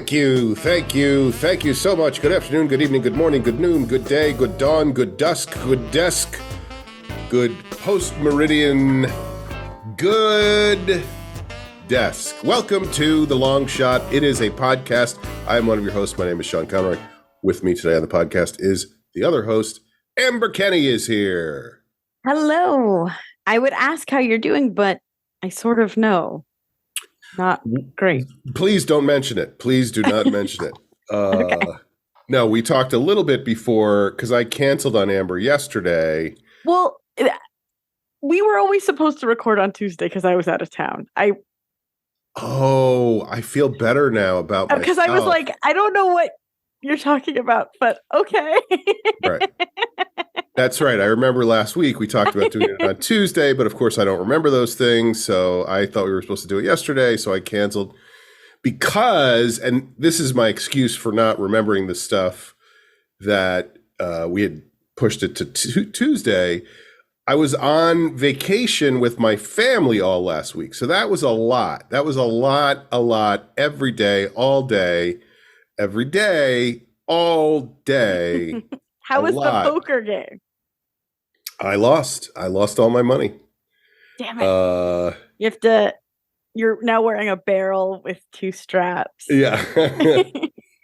Thank you so much. Good afternoon, good evening, good morning, good noon, good day, good dawn, good dusk, good desk, good post-meridian, good desk. Welcome to The Long Shot. It is a podcast. I am one of your hosts. My name is Sean Conroy. With me today on the podcast is the other host, Amber Kenny is here. Hello. I would ask how you're doing, but I sort of know. Not great. Please don't mention it. Please do not mention it. Okay. No, we talked a little bit before because I canceled on Amber yesterday. Well, we were always supposed to record on Tuesday because I was out of town. I feel better now about myself. Because I was like, I don't know what you're talking about, but okay. Right. That's right. I remember last week we talked about doing it on Tuesday, but of course I don't remember those things. So I thought we were supposed to do it yesterday. So I canceled because, and this is my excuse for not remembering the stuff that we had pushed it to Tuesday. I was on vacation with my family all last week. So that was a lot. That was a lot, every day, all day, every day, all day. How was the poker game? I lost all my money. Damn it. You're now wearing a barrel with two straps. Yeah.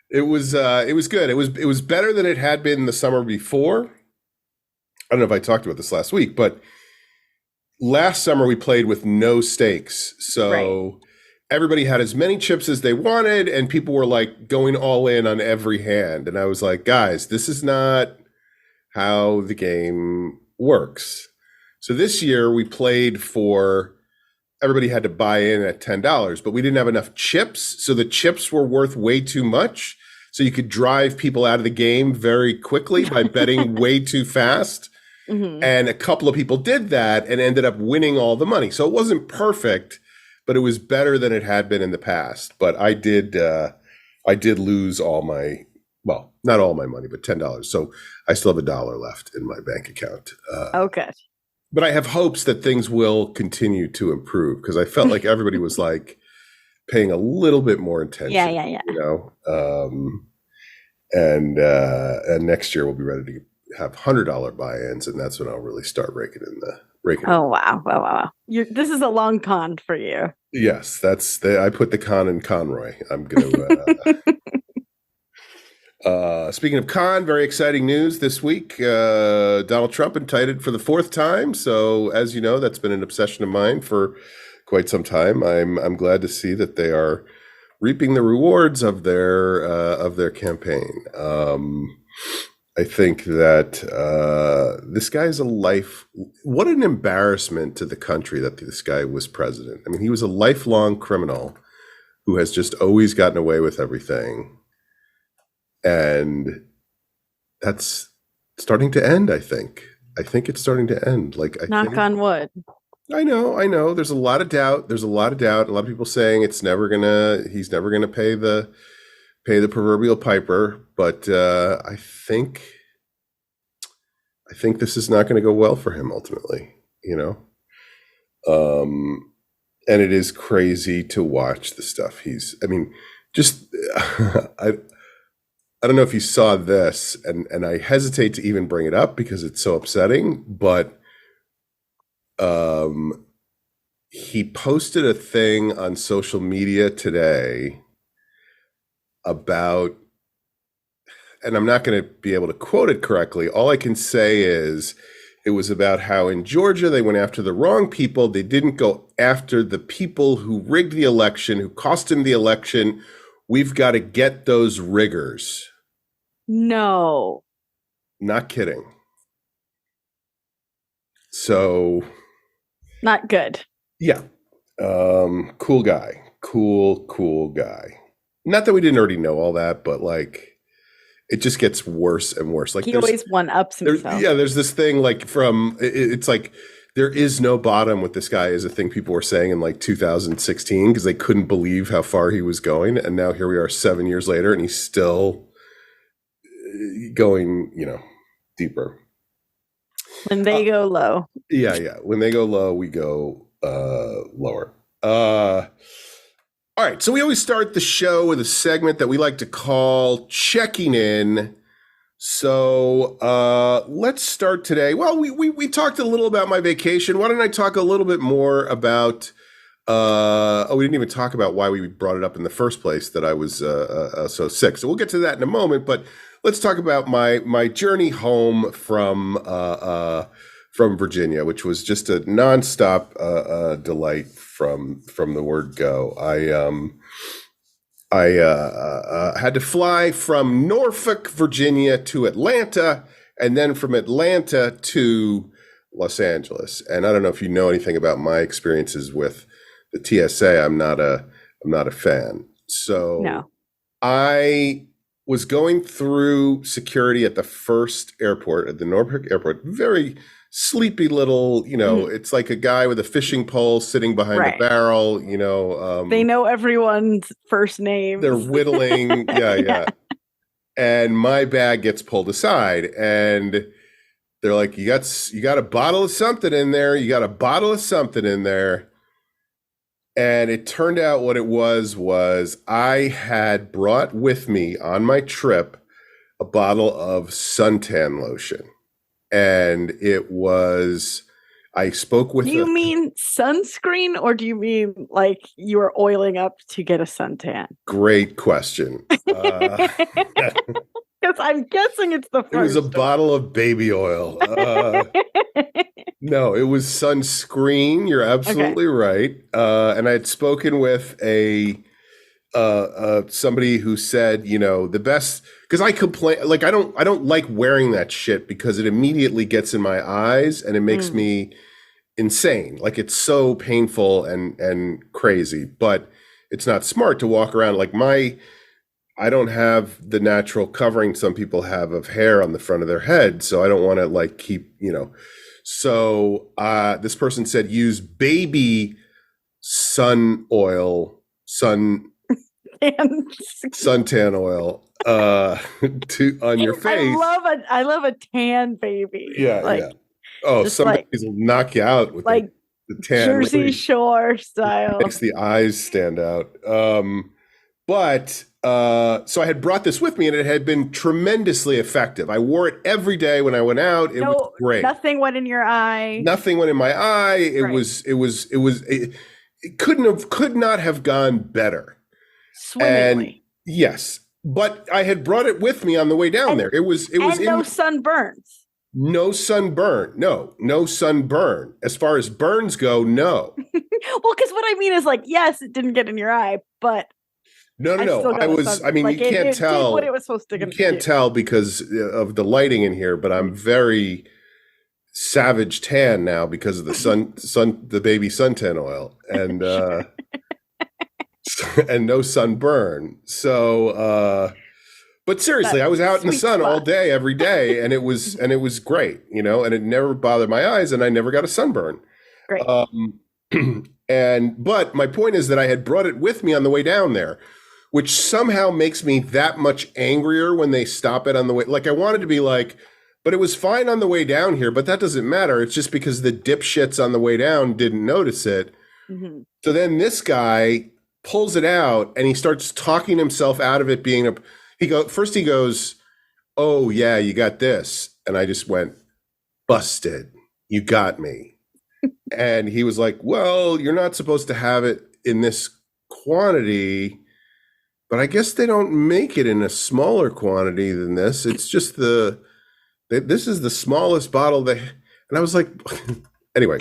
It was good. It was better than it had been the summer before. I don't know if I talked about this last week, but last summer we played with no stakes. So everybody had as many chips as they wanted and people were like going all in on every hand. And I was like, guys, this is not how the game works. So this year we played for, everybody had to buy in at $10, but we didn't have enough chips. So the chips were worth way too much. So you could drive people out of the game very quickly by betting way too fast. Mm-hmm. And a couple of people did that and ended up winning all the money. So it wasn't perfect, but it was better than it had been in the past. But I did lose all my, well, not all my money, but $10. So I still have $1 left in my bank account. Okay. But I have hopes that things will continue to improve because I felt like everybody was like paying a little bit more attention. Yeah. You know, and next year we'll be ready to have $100 buy-ins, and that's when I'll really start raking in. Oh wow! This is a long con for you. Yes, I put the con in Conroy. I'm gonna. Speaking of con, very exciting news this week. Donald Trump indicted for the 4th time. So, as you know, that's been an obsession of mine for quite some time. I'm glad to see that they are reaping the rewards of their campaign. I think that this guy's a life. What an embarrassment to the country that this guy was president. I mean, he was a lifelong criminal who has just always gotten away with everything. And that's starting to end, I think. I think it's starting to end. Knock on wood. I know. There's a lot of doubt. A lot of people saying he's never gonna pay the proverbial piper. But I think this is not going to go well for him ultimately, you know? And it is crazy to watch the stuff I don't know if you saw this, and I hesitate to even bring it up because it's so upsetting, but he posted a thing on social media today about, and I'm not going to be able to quote it correctly. All I can say is it was about how in Georgia they went after the wrong people. They didn't go after the people who rigged the election, who cost him the election. We've got to get those riggers. No. Not kidding. So. Not good. Yeah. Cool guy. Cool guy. Not that we didn't already know all that, but like it just gets worse and worse. Like he always one-ups himself. Yeah, there's this thing like it's like there is no bottom with this guy is a thing people were saying in like 2016 because they couldn't believe how far he was going. And now here we are 7 years later and he's still going, deeper. When they go low. Yeah. When they go low, we go lower. All right, so we always start the show with a segment that we like to call checking in. So let's start today. Well, we talked a little about my vacation. Why don't I talk a little bit more about? We didn't even talk about why we brought it up in the first place, that I was so sick. So we'll get to that in a moment. But let's talk about my journey home from Virginia, which was just a nonstop delight from the word go. I had to fly from Norfolk, Virginia to Atlanta, and then from Atlanta to Los Angeles. And I don't know if you know anything about my experiences with the TSA. I'm not a fan. So No. I was going through security at the first airport, at the Norfolk airport. Very sleepy little, it's like a guy with a fishing pole sitting behind a Right. barrel, They know everyone's first name. they're whittling. Yeah. And my bag gets pulled aside and they're like, you got a bottle of something in there. You got a bottle of something in there. And it turned out what it was I had brought with me on my trip a bottle of suntan lotion. And I spoke with. Do you mean sunscreen, or do you mean like you were oiling up to get a suntan? Great question. Because I'm guessing it's the first. It was a bottle of baby oil. No, it was sunscreen. You're absolutely right. And I had spoken with somebody who said, the best, because I complain, like I don't like wearing that shit because it immediately gets in my eyes and it makes me insane. Like it's so painful and crazy, but it's not smart to walk around like I don't have the natural covering some people have of hair on the front of their head, so I don't want to like keep, So this person said use baby sun oil, suntan oil on your face. I love a tan baby. Yeah. Oh, some babies will knock you out with like the tan. Jersey really, Shore style. Makes the eyes stand out. But so I had brought this with me and it had been tremendously effective. I wore it every day when I went out. It was great. Nothing went in your eye. Nothing went in my eye. It could not have gone better. Swimmingly. And yes, but I had brought it with me on the way down there. It was no sunburns. No sunburn. No sunburn. As far as burns go, no. Well, because what I mean is like, yes, it didn't get in your eye, but No. You can't tell. Did what it was supposed to. You can't tell because of the lighting in here, but I'm very savage tan now because of the baby suntan oil and and no sunburn. So, but seriously, I was out in the sun all day, every day, and it was great, and it never bothered my eyes, and I never got a sunburn. Great. But my point is that I had brought it with me on the way down there, which somehow makes me that much angrier when they stop it on the way. Like I wanted to be like, but it was fine on the way down here, but that doesn't matter. It's just because the dipshits on the way down didn't notice it. Mm-hmm. So then this guy pulls it out and he starts talking himself out of it being he goes, oh yeah, you got this. And I just went, busted. You got me. And he was like, well, you're not supposed to have it in this quantity, but I guess they don't make it in a smaller quantity than this. It's just this is the smallest bottle and I was like, anyway.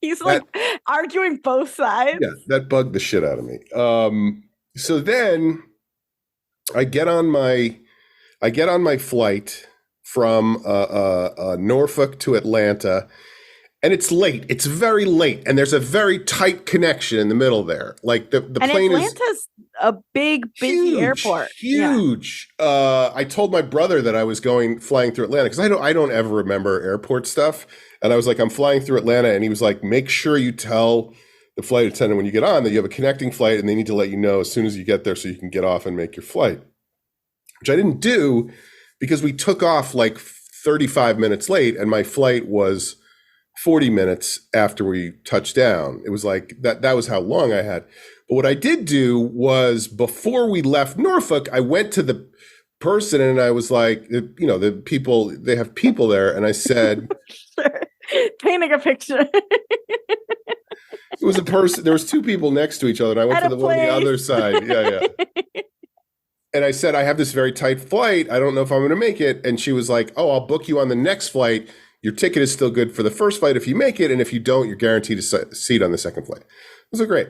He's like arguing both sides. Yeah, that bugged the shit out of me. So then I get on my flight from Norfolk to Atlanta, and it's late. It's very late, and there's a very tight connection in the middle there. Like the plane Atlanta's a big, busy airport. Huge. Yeah. I told my brother that I was flying through Atlanta because I don't ever remember airport stuff. And I was like, I'm flying through Atlanta. And he was like, make sure you tell the flight attendant when you get on that you have a connecting flight and they need to let you know as soon as you get there so you can get off and make your flight, which I didn't do because we took off like 35 minutes late and my flight was 40 minutes after we touched down. It was like that was how long I had. But what I did do was before we left Norfolk, I went to the person and I was like, the people, they have people there. And I said, Sure. Painting a picture. it was a person, there was two people next to each other. And I went At to a the one on the other place. side. Yeah. And I said, I have this very tight flight. I don't know if I'm going to make it. And she was like, oh, I'll book you on the next flight. Your ticket is still good for the first flight if you make it. And if you don't, you're guaranteed a seat on the second flight. It was great.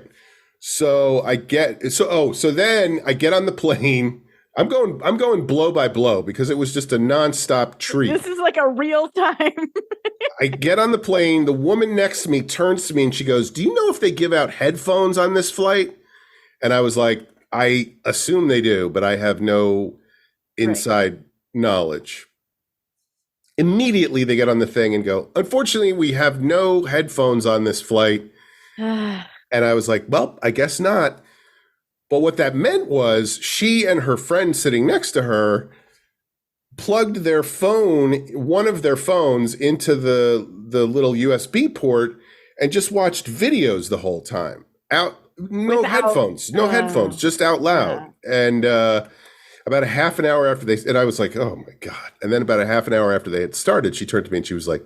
So then I get on the plane. I'm going blow by blow because it was just a nonstop treat. This is like a real time. I get on the plane. The woman next to me turns to me and she goes, do you know if they give out headphones on this flight? And I was like, I assume they do, but I have no inside knowledge. Immediately they get on the thing and go, unfortunately, we have no headphones on this flight. And I was like, well, I guess not. But what that meant was she and her friend sitting next to her plugged their phone, one of their phones, into the little USB port and just watched videos the whole time. No headphones, just out loud. Yeah. And about a half an hour after and I was like, oh my God. And then about a half an hour after they had started, she turned to me and she was like,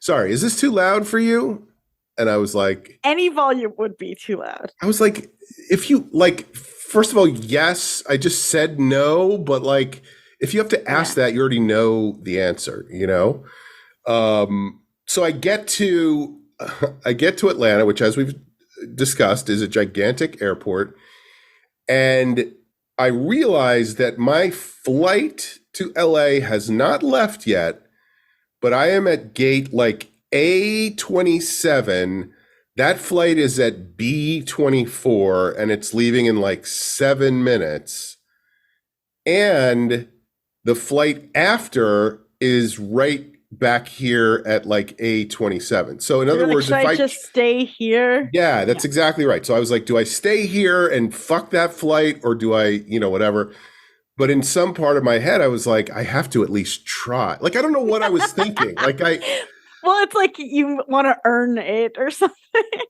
sorry, is this too loud for you? And I was like, any volume would be too loud. I was like, if you like, first of all, yes, I just said no, but like, if you have to ask that, you already know the answer, So I get to Atlanta, which, as we've discussed, is a gigantic airport. And I realized that my flight to LA has not left yet, but I am at gate like A27. That flight is at B24 and it's leaving in like 7 minutes. And the flight after is right back here at like A27. So in other words, if I just stay here. Yeah, that's exactly right. So I was like, do I stay here and fuck that flight or do I, whatever? But in some part of my head, I was like, I have to at least try. Like, I don't know what I was thinking. Well, it's like you want to earn it or something.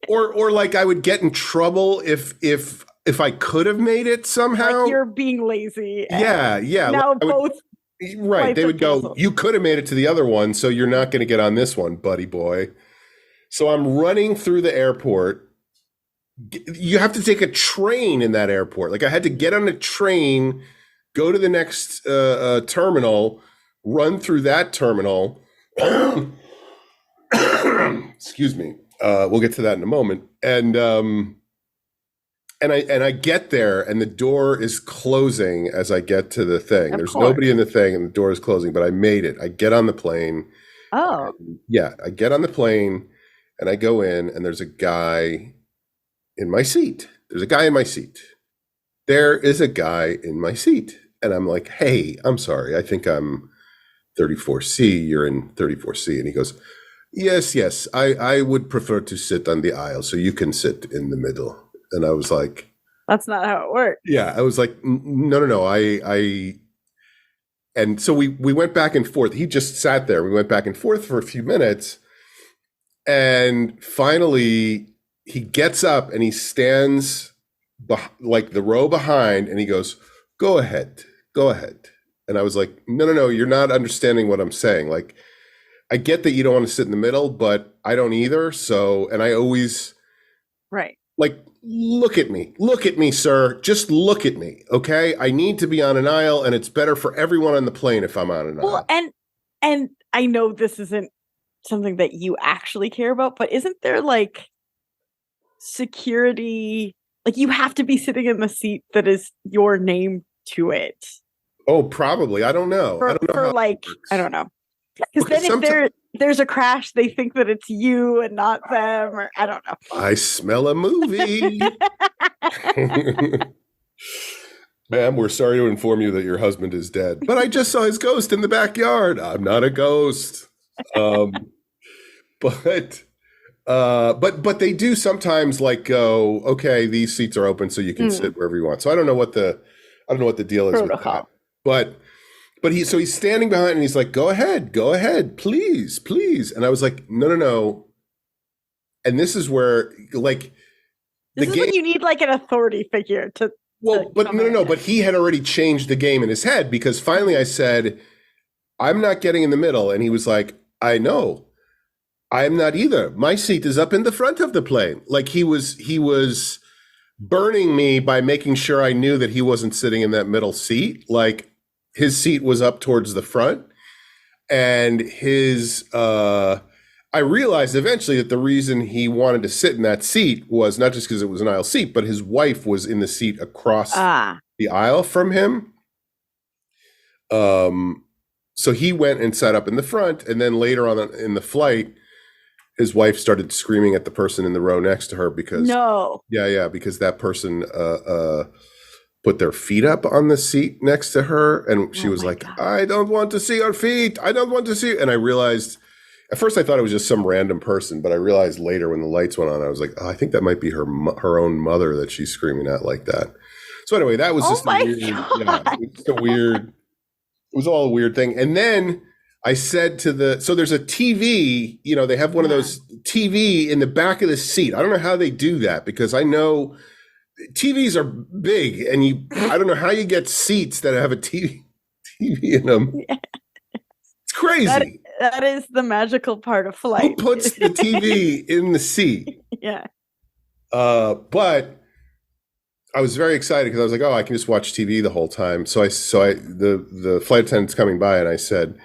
Or like I would get in trouble if I could have made it somehow. Like you're being lazy. Yeah. Now both. Right. They would go, you could have made it to the other one, so you're not going to get on this one, buddy boy. So I'm running through the airport. You have to take a train in that airport. Like I had to get on a train, go to the next terminal, run through that terminal. Excuse me. We'll get to that in a moment. And I get there and the door is closing as I get to the thing. There's nobody in the thing and the door is closing, but I made it. I get on the plane. Oh. I get on the plane and I go in and there's a guy in my seat. There is a guy in my seat. And I'm like, hey, I'm sorry. I think I'm 34C. You're in 34C. And he goes, yes. I would prefer to sit on the aisle so you can sit in the middle. And I was like, that's not how it works. Yeah, I was like, no. And so we went back and forth. He just sat there. We went back and forth for a few minutes. And finally, he gets up and he stands like the row behind and he goes, go ahead. And I was like, no, you're not understanding what I'm saying. Like, I get that you don't want to sit in the middle, but I don't either. So, and I always. Right. Like, look at me, sir. Just look at me, okay? I need to be on an aisle, and it's better for everyone on the plane if I'm on an aisle. Well, and I know this isn't something that you actually care about, but isn't there like security? Like you have to be sitting in the seat that is your name to it. Oh, probably. I don't know. I don't know. Because then if there's a crash, they think that it's you and not them, or I don't know. I smell a movie. Ma'am, we're sorry to inform you that your husband is dead. But I just saw his ghost in the backyard. I'm not a ghost. But they do sometimes like go, okay, these seats are open so you can sit wherever you want. So I don't know what the deal is with that. But but he's standing behind and he's like, go ahead, please, please. And I was like, no, no, no. And this is where like the This is game. when you need like an authority figure to. Well, but no, no, no. But he had already changed the game in his head because finally I said, I'm not getting in the middle. And he was like, I know. I'm not either. My seat is up in the front of the plane. Like he was burning me by making sure I knew that he wasn't sitting in that middle seat. Like his seat was up towards the front. And I realized eventually that the reason he wanted to sit in that seat was not just because it was an aisle seat, but his wife was in the seat across the aisle from him. So he went and sat up in the front, and then later on in the flight, his wife started screaming at the person in the row next to her because because that person put their feet up on the seat next to her, and she was like, God. I don't want to see her feet. I don't want to see. And I realized. At first, I thought it was just some random person, but I realized later when the lights went on, I was like, oh, I think that might be her own mother that she's screaming at like that. So anyway, that was just a weird. It was all a weird thing. And then I said so there's a TV, they have one of those TV in the back of the seat. I don't know how they do that because I know TVs are big, and I don't know how you get seats that have a TV in them. Yeah. It's crazy. That is the magical part of flight. Who puts the TV in the seat? Yeah. But I was very excited because I was like, oh, I can just watch TV the whole time. So the flight attendant's coming by and I said,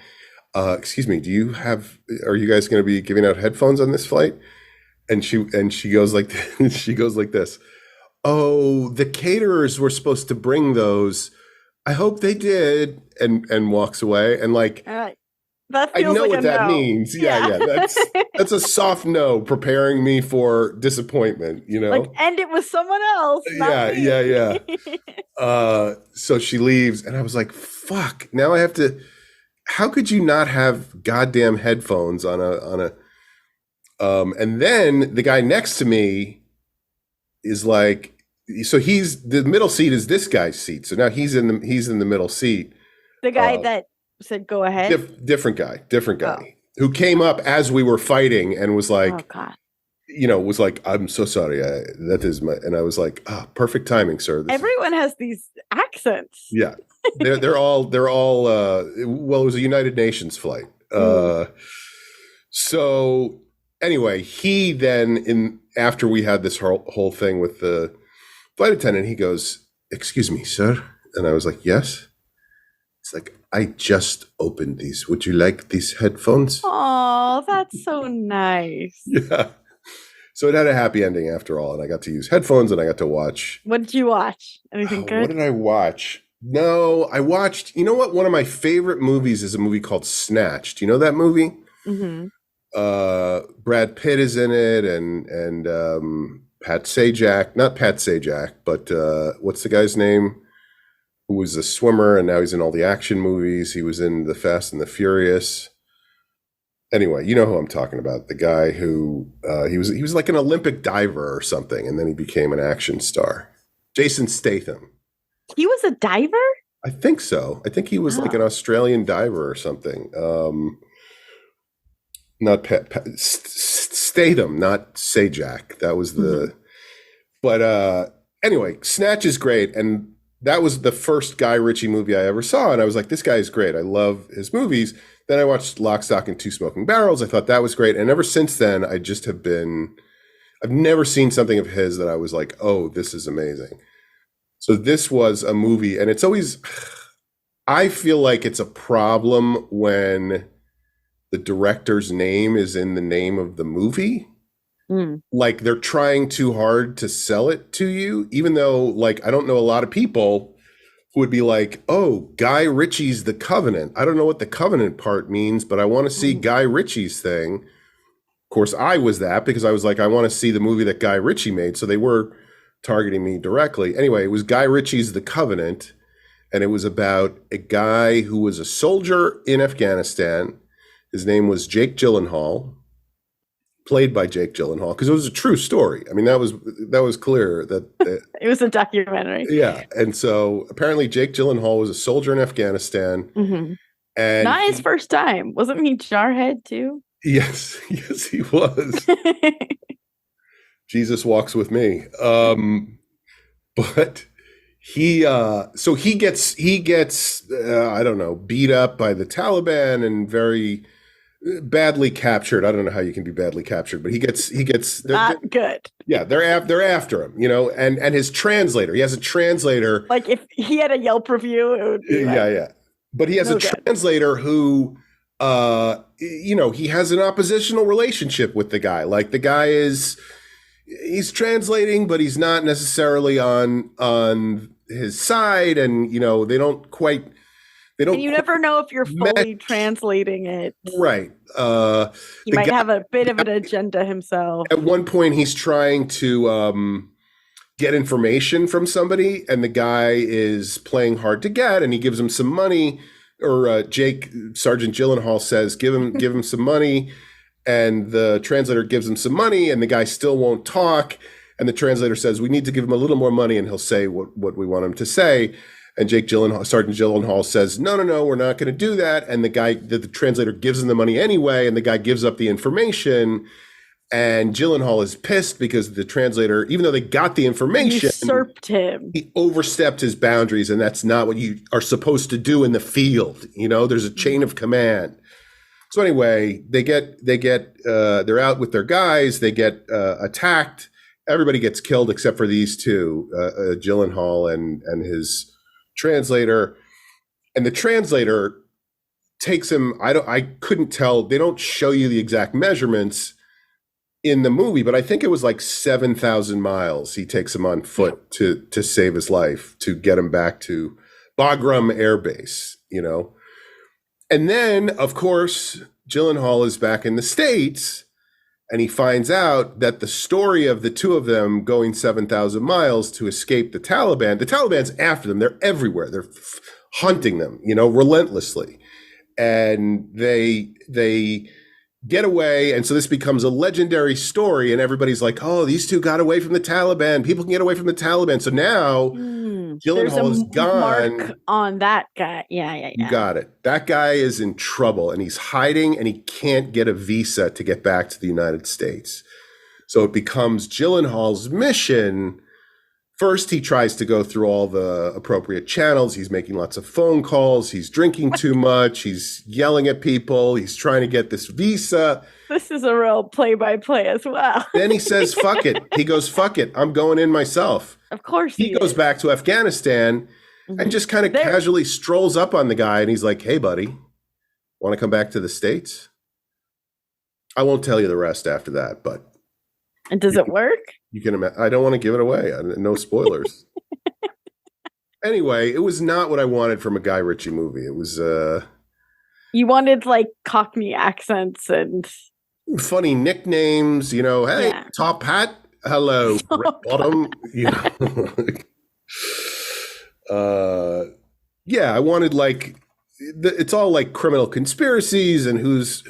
excuse me, are you guys going to be giving out headphones on this flight? And she goes like this. Oh, the caterers were supposed to bring those. I hope they did. And walks away. And like, I know what that means. Yeah. That's a soft no, preparing me for disappointment, Like end it with someone else. Yeah. So she leaves, and I was like, fuck. Now I have to. How could you not have goddamn headphones on a and then the guy next to me is like, so the middle seat is this guy's seat. So now he's in the middle seat. The guy that said go ahead. Different guy who came up as we were fighting and was like, oh God. Was like, I'm so sorry. That is and I was like, perfect timing, sir. Everyone has these accents. Yeah. they're all well, it was a United Nations flight. So anyway, he then after we had this whole thing with the flight attendant, he goes, excuse me, sir. And I was like, yes. It's like, I just opened these. Would you like these headphones? Oh, that's so nice. Yeah. So it had a happy ending after all, and I got to use headphones, and I got to watch. What did you watch? Anything good? What did I watch? No, I watched, you know what? One of my favorite movies is a movie called Snatch. Do you know that movie? Mm-hmm. Brad Pitt is in it, and Pat Sajak. Not Pat Sajak, but what's the guy's name? Who was a swimmer, and now he's in all the action movies. He was in The Fast and the Furious. Anyway, you know who I'm talking about. The guy who he was like an Olympic diver or something, and then he became an action star. Jason Statham. He was a diver? I think so. I think he was like an Australian diver or something. Not Statham, not Sajak. That was the. But anyway, Snatch is great, and that was the first Guy Ritchie movie I ever saw, and I was like, this guy is great. I love his movies. Then I watched Lock, Stock, and Two Smoking Barrels. I thought that was great. And ever since then, I've never seen something of his that I was like, oh, this is amazing. So this was a movie, and it's always, I feel like it's a problem when the director's name is in the name of the movie. Like they're trying too hard to sell it to you, even though like I don't know a lot of people who would be like, oh, Guy Ritchie's The Covenant. I don't know what the Covenant part means, but I want to see Guy Ritchie's thing. Of course, I was that because I was like, I want to see the movie that Guy Ritchie made. So they were targeting me directly. Anyway, it was Guy Ritchie's The Covenant, and it was about a guy who was a soldier in Afghanistan. His name was Jake Gyllenhaal. played by Jake Gyllenhaal, because it was a true story. I mean, that was clear that It was a documentary. yeah. And so apparently Jake Gyllenhaal was a soldier in Afghanistan, Mm-hmm. and Not his first time. Wasn't he Jarhead too? yes, yes, he was. Jesus walks with me. But he gets I don't know, beat up by the Taliban and very badly captured. I don't know how you can be badly captured, but he gets Not good. yeah, they're after him, and his translator. He has a translator. Like if he had a Yelp review, it would be Yeah. But he has a translator who he has an oppositional relationship with the guy. Like the guy he's translating, but he's not necessarily on his side, and they don't. And you never know if you're fully translating it. Right. He might have a bit of an agenda himself. At one point, he's trying to get information from somebody, and the guy is playing hard to get, and he gives him some money. Or Sergeant Gyllenhaal says, "Give him some money." And the translator gives him some money, and the guy still won't talk. And the translator says, "We need to give him a little more money, and he'll say what we want him to say." And Sergeant Gyllenhaal says, "No, we're not going to do that." And the translator gives him the money anyway, and the guy gives up the information. And Gyllenhaal is pissed because the translator, even though they got the information, usurped him. He overstepped his boundaries, and that's not what you are supposed to do in the field. There's a chain of command. So anyway, they're out with their guys. They get attacked. Everybody gets killed except for these two, Gyllenhaal and his translator. And the translator takes him. I couldn't tell. They don't show you the exact measurements in the movie, but I think it was like 7,000 miles he takes him on foot to save his life, to get him back to Bagram Air Base. And then, of course, Gyllenhaal is back in the States, and he finds out that the story of the two of them going 7,000 miles to escape the Taliban's after them. They're everywhere. They're hunting them, relentlessly. And they get away, and so this becomes a legendary story, and everybody's like, "Oh, these two got away from the Taliban. People can get away from the Taliban." So now Gyllenhaal is gone. Mark on that guy. Yeah. You got it. That guy is in trouble, and he's hiding, and he can't get a visa to get back to the United States. So it becomes Gyllenhaal's mission. First, he tries to go through all the appropriate channels. He's making lots of phone calls. He's drinking too much. He's yelling at people. He's trying to get this visa. This is a real play-by-play as well. Then he says, "Fuck it." He goes, "Fuck it. I'm going in myself." Of course he goes back to Afghanistan and just kind of casually strolls up on the guy. And he's like, "Hey, buddy, want to come back to the States?" I won't tell you the rest after that, but. And does it work? You can imagine. I don't want to give it away. No spoilers. Anyway, it was not what I wanted from a Guy Ritchie movie. It was you wanted like Cockney accents and funny nicknames, hey, yeah. Top hat, hello, bottom, yeah, I wanted it's all like criminal conspiracies and who's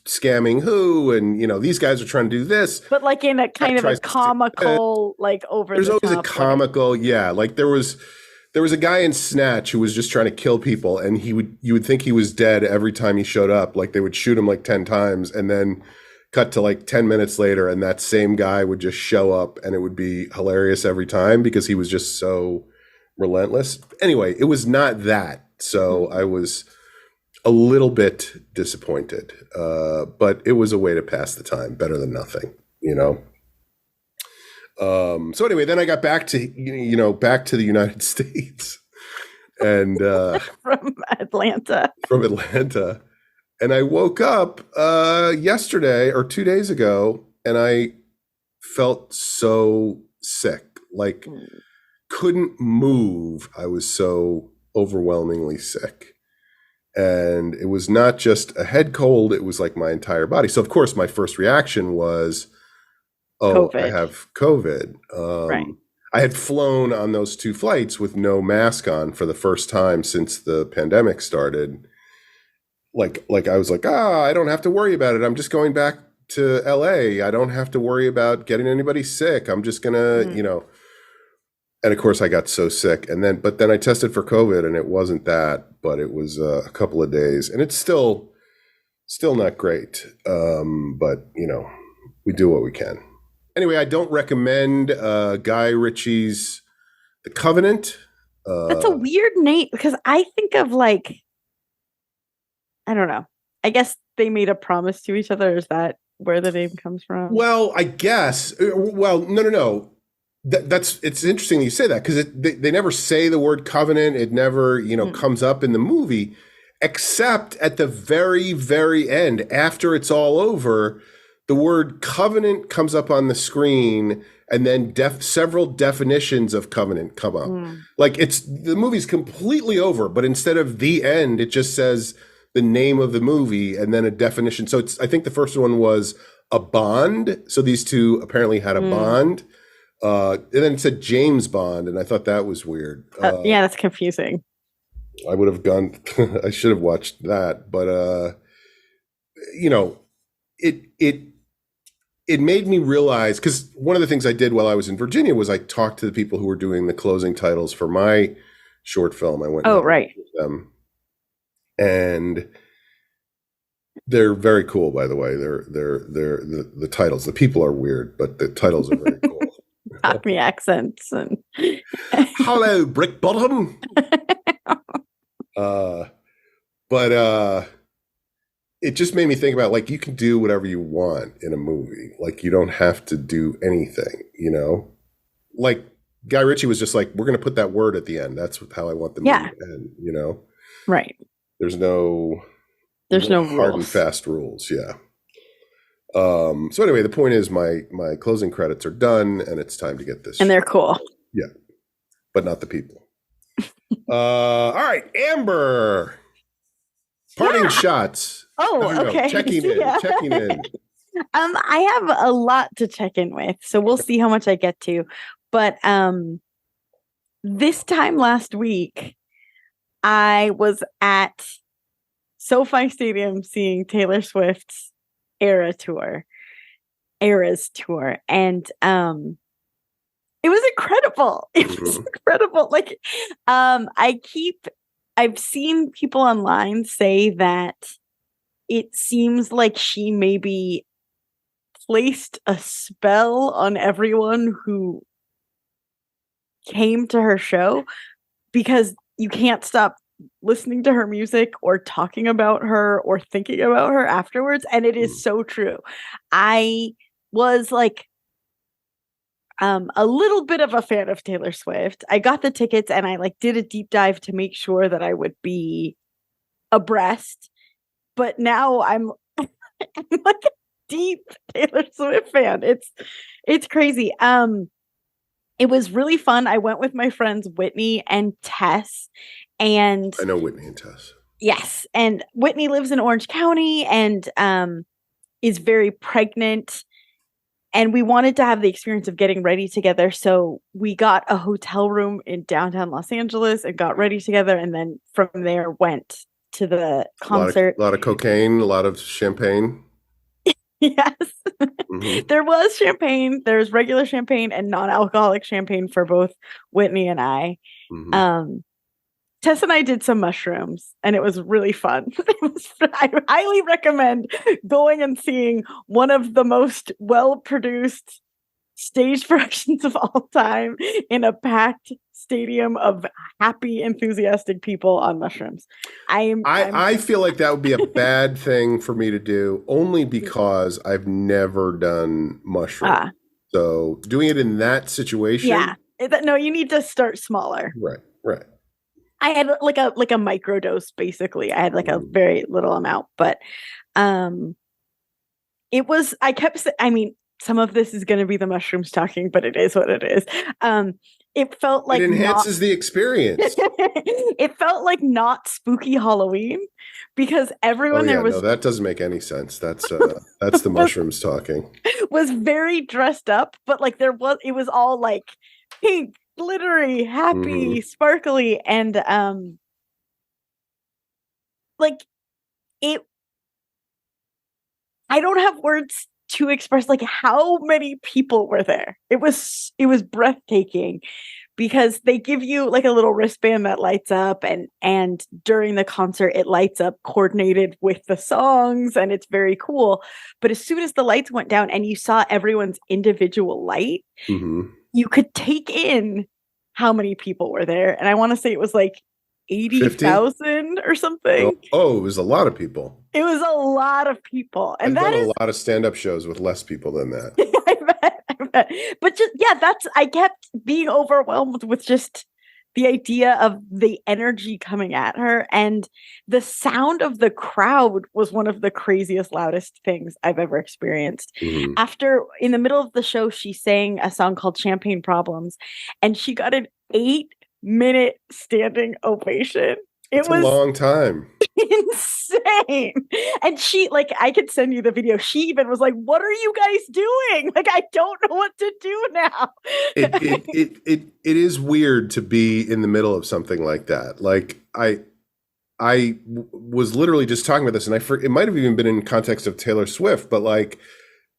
scamming who, and these guys are trying to do this, but like in a kind of a comical, like over. There's always a comical, yeah. Like there was a guy in Snatch who was just trying to kill people, and you would think he was dead every time he showed up. Like they would shoot him like 10 times, and then cut to like 10 minutes later, and that same guy would just show up, and it would be hilarious every time because he was just so relentless. Anyway, it was not that. So I was a little bit disappointed, but it was a way to pass the time, better than nothing, So anyway, then I got back to the United States, and from Atlanta, and I woke up yesterday or 2 days ago, and I felt so sick, like couldn't move. I was so overwhelmingly sick, and it was not just a head cold, it was like my entire body. So of course my first reaction was, COVID. I have COVID. Right. I had flown on those 2 flights with no mask on for the first time since the pandemic started. Like I was like, I don't have to worry about it. I'm just going back to LA. I don't have to worry about getting anybody sick. I'm just gonna, and of course I got so sick, but then I tested for COVID, and it wasn't that, but it was a couple of days, and it's still not great. But we do what we can. Anyway, I don't recommend Guy Ritchie's The Covenant. That's a weird name because I think of like, I don't know. I guess they made a promise to each other. Is that where the name comes from? Well, I guess. Well, no. It's interesting you say that because they never say the word covenant. It never, comes up in the movie, except at the very, very end, after it's all over, the word covenant comes up on the screen, and then several definitions of covenant come up. Like the movie's completely over, but instead of the end, it just says the name of the movie and then a definition. So I think the first one was a bond. So these two apparently had a bond. And then it said James Bond, and I thought that was weird. Yeah, that's confusing. I would have gone. I should have watched that, but it made me realize, because one of the things I did while I was in Virginia was I talked to the people who were doing the closing titles for my short film. I went. Right. With them, and they're very cool. By the way, they're the titles. The people are weird, but the titles are very cool. Cockney accents and hello, brick bottom. But it just made me think about, like, you can do whatever you want in a movie. Like, you don't have to do anything, Like, Guy Ritchie was just like, we're going to put that word at the end. That's how I want the movie to end, Right. There's no hard and fast rules. Yeah. So anyway, the point is my closing credits are done, and it's time to get this. And they're cool. Yeah. But not the people. All right, Amber. Parting shots. Oh, okay. Checking in. I have a lot to check in with, so we'll see how much I get to. But this time last week, I was at SoFi Stadium seeing Taylor Swift's Eras tour, and it was incredible. It was incredible. Like, I've seen people online say that it seems like she maybe placed a spell on everyone who came to her show, because you can't stop listening to her music or talking about her or thinking about her afterwards. And it is so true. I was like a little bit of a fan of Taylor Swift. I got the tickets and I did a deep dive to make sure that I would be abreast. But now I'm like a deep Taylor Swift fan. It's crazy. It was really fun. I went with my friends Whitney and Tess, and I know Whitney and Tess. Yes, and Whitney lives in Orange County and is very pregnant. And we wanted to have the experience of getting ready together. So we got a hotel room in downtown Los Angeles and got ready together. And then from there went to the concert. A lot of cocaine, a lot of champagne. Yes. There was champagne. There's regular champagne and non-alcoholic champagne for both Whitney and I. Tess and I did some mushrooms, and it was really fun. I highly recommend going and seeing one of the most well-produced stage productions of all time in a packed stadium of happy, enthusiastic people on mushrooms. I feel like that would be a bad thing for me to do, only because I've never done mushrooms. So doing it in that situation, no, you need to start smaller. Right. I had like a micro dose, basically. I had a very little amount, but it was, some of this is going to be the mushrooms talking, but it is what it is. It felt like it enhances the experience. It felt like not spooky Halloween, because everyone there was. No, that doesn't make any sense. That's the mushrooms talking. Was very dressed up, but it was all pink, glittery, happy, sparkly, and it. I don't have words to express like how many people were there. It was breathtaking because they give you like a little wristband that lights up, and during the concert it lights up coordinated with the songs, and it's very cool. But as soon as the lights went down and you saw everyone's individual light, you could take in how many people were there. And I want to say it was like 80,000 or something. Oh, it was a lot of people. It was a lot of people. And I've done a lot of stand-up shows with less people than that. I bet. But just, yeah, I kept being overwhelmed with just the idea of the energy coming at her. And the sound of the crowd was one of the craziest, loudest things I've ever experienced. After, in the middle of the show, she sang a song called Champagne Problems, and she got an 8-minute standing ovation. It was a long time. Insane. And she, like, I could send you the video. She even was like, "What are you guys doing? Like, I don't know what to do now." It is weird to be in the middle of something like that. Like, I was literally just talking about this, and it might have even been in context of Taylor Swift, but like,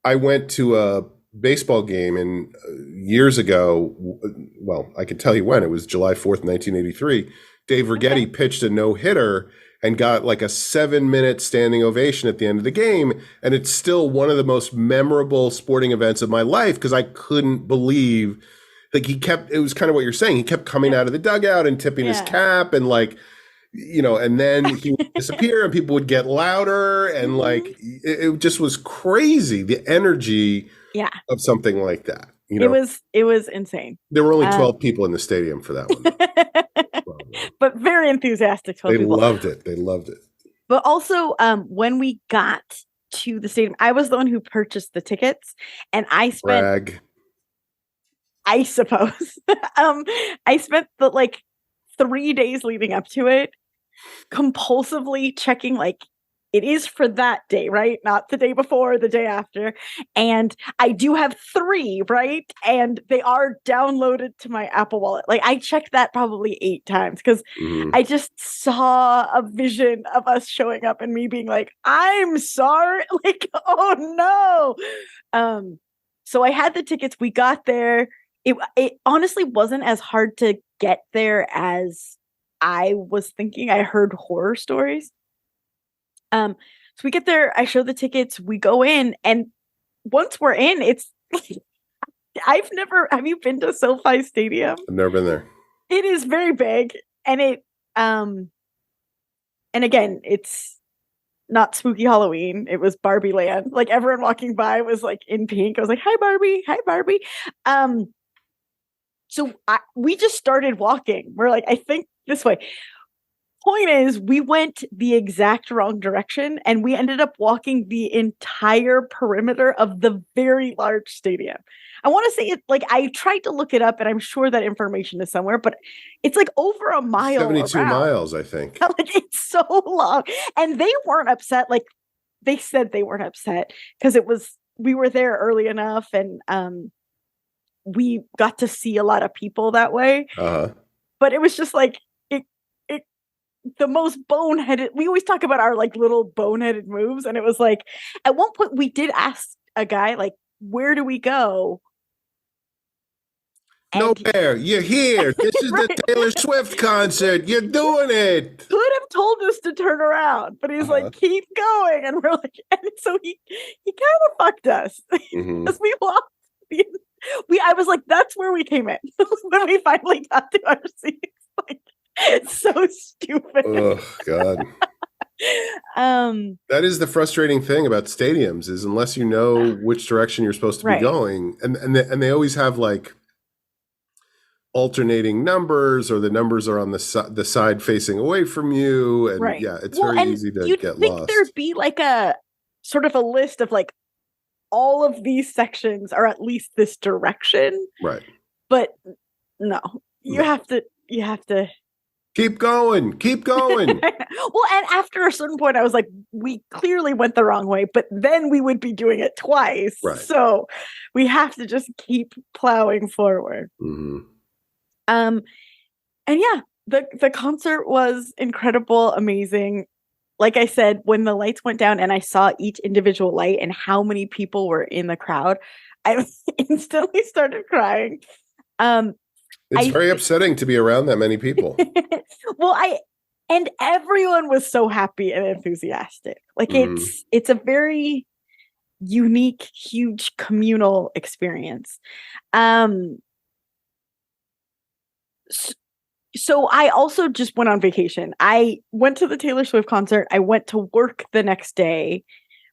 I went to a baseball game years ago. Well, I can tell you when. It was July 4th, 1983. Dave Righetti pitched a no-hitter and got like a 7-minute standing ovation at the end of the game. And it's still one of the most memorable sporting events of my life because I couldn't believe, like, it was kind of what you're saying. He kept coming out of the dugout and tipping his cap, and like, and then he would disappear and people would get louder, and like, it just was crazy. The energy of something like that. It was insane. There were only 12 people in the stadium for that one. But very enthusiastic 12 people. They loved it. But also, when we got to the stadium, I was the one who purchased the tickets, and I spent, I suppose, I spent the like 3 days leading up to it compulsively checking, like, it is for that day, right? Not the day before, the day after. And I do have 3, right? And they are downloaded to my Apple Wallet. Like, I checked that probably 8 times because I just saw a vision of us showing up and me being like, "I'm sorry." Like, oh no. So I had the tickets. We got there. It honestly wasn't as hard to get there as I was thinking. I heard horror stories. So we get there, I show the tickets, we go in, and once we're in, it's have you been to SoFi Stadium? I've never been there. It is very big, and and again, it's not spooky Halloween. It was Barbie Land. Like, everyone walking by was like in pink. I was like, "Hi Barbie, hi Barbie." So we just started walking. We're like, I think this way. Point is, we went the exact wrong direction, and we ended up walking the entire perimeter of the very large stadium. I want to say it, like, I tried to look it up, and I'm sure that information is somewhere, but it's like over a mile. 72 around. miles, I think. Like, it's so long. And they weren't upset. Like, they said they weren't upset because we were there early enough, and we got to see a lot of people that way. But it was just like, the most boneheaded. We always talk about our like little boneheaded moves, and it was like, at one point we did ask a guy, like, "Where do we go?" And nowhere. You're here. This is the Taylor Swift concert. You're doing it. Could have told us to turn around, but he's like, "Keep going," and we're like, and so he kind of fucked us as we walked. I was like, "That's where we came in." Then we finally got to our seats. Like, it's so stupid. Oh God. That is the frustrating thing about stadiums, is unless you know which direction you're supposed to be going, and they always have like alternating numbers, or the numbers are on the side facing away from you, and it's very easy to get lost. There'd be like a sort of a list of like, all of these sections are at least this direction, right? But no, you have to keep going. Well, and after a certain point, I was like, we clearly went the wrong way, but then we would be doing it twice. Right. So we have to just keep plowing forward. And yeah, the concert was incredible, amazing. like I said, when the lights went down and I saw each individual light and how many people were in the crowd, I instantly started crying. It's I very upsetting to be around that many people. well, and everyone was so happy and enthusiastic. Like Mm. it's a very unique, huge communal experience. Um, so I also just went on vacation. I went to the Taylor Swift concert. I went to work the next day,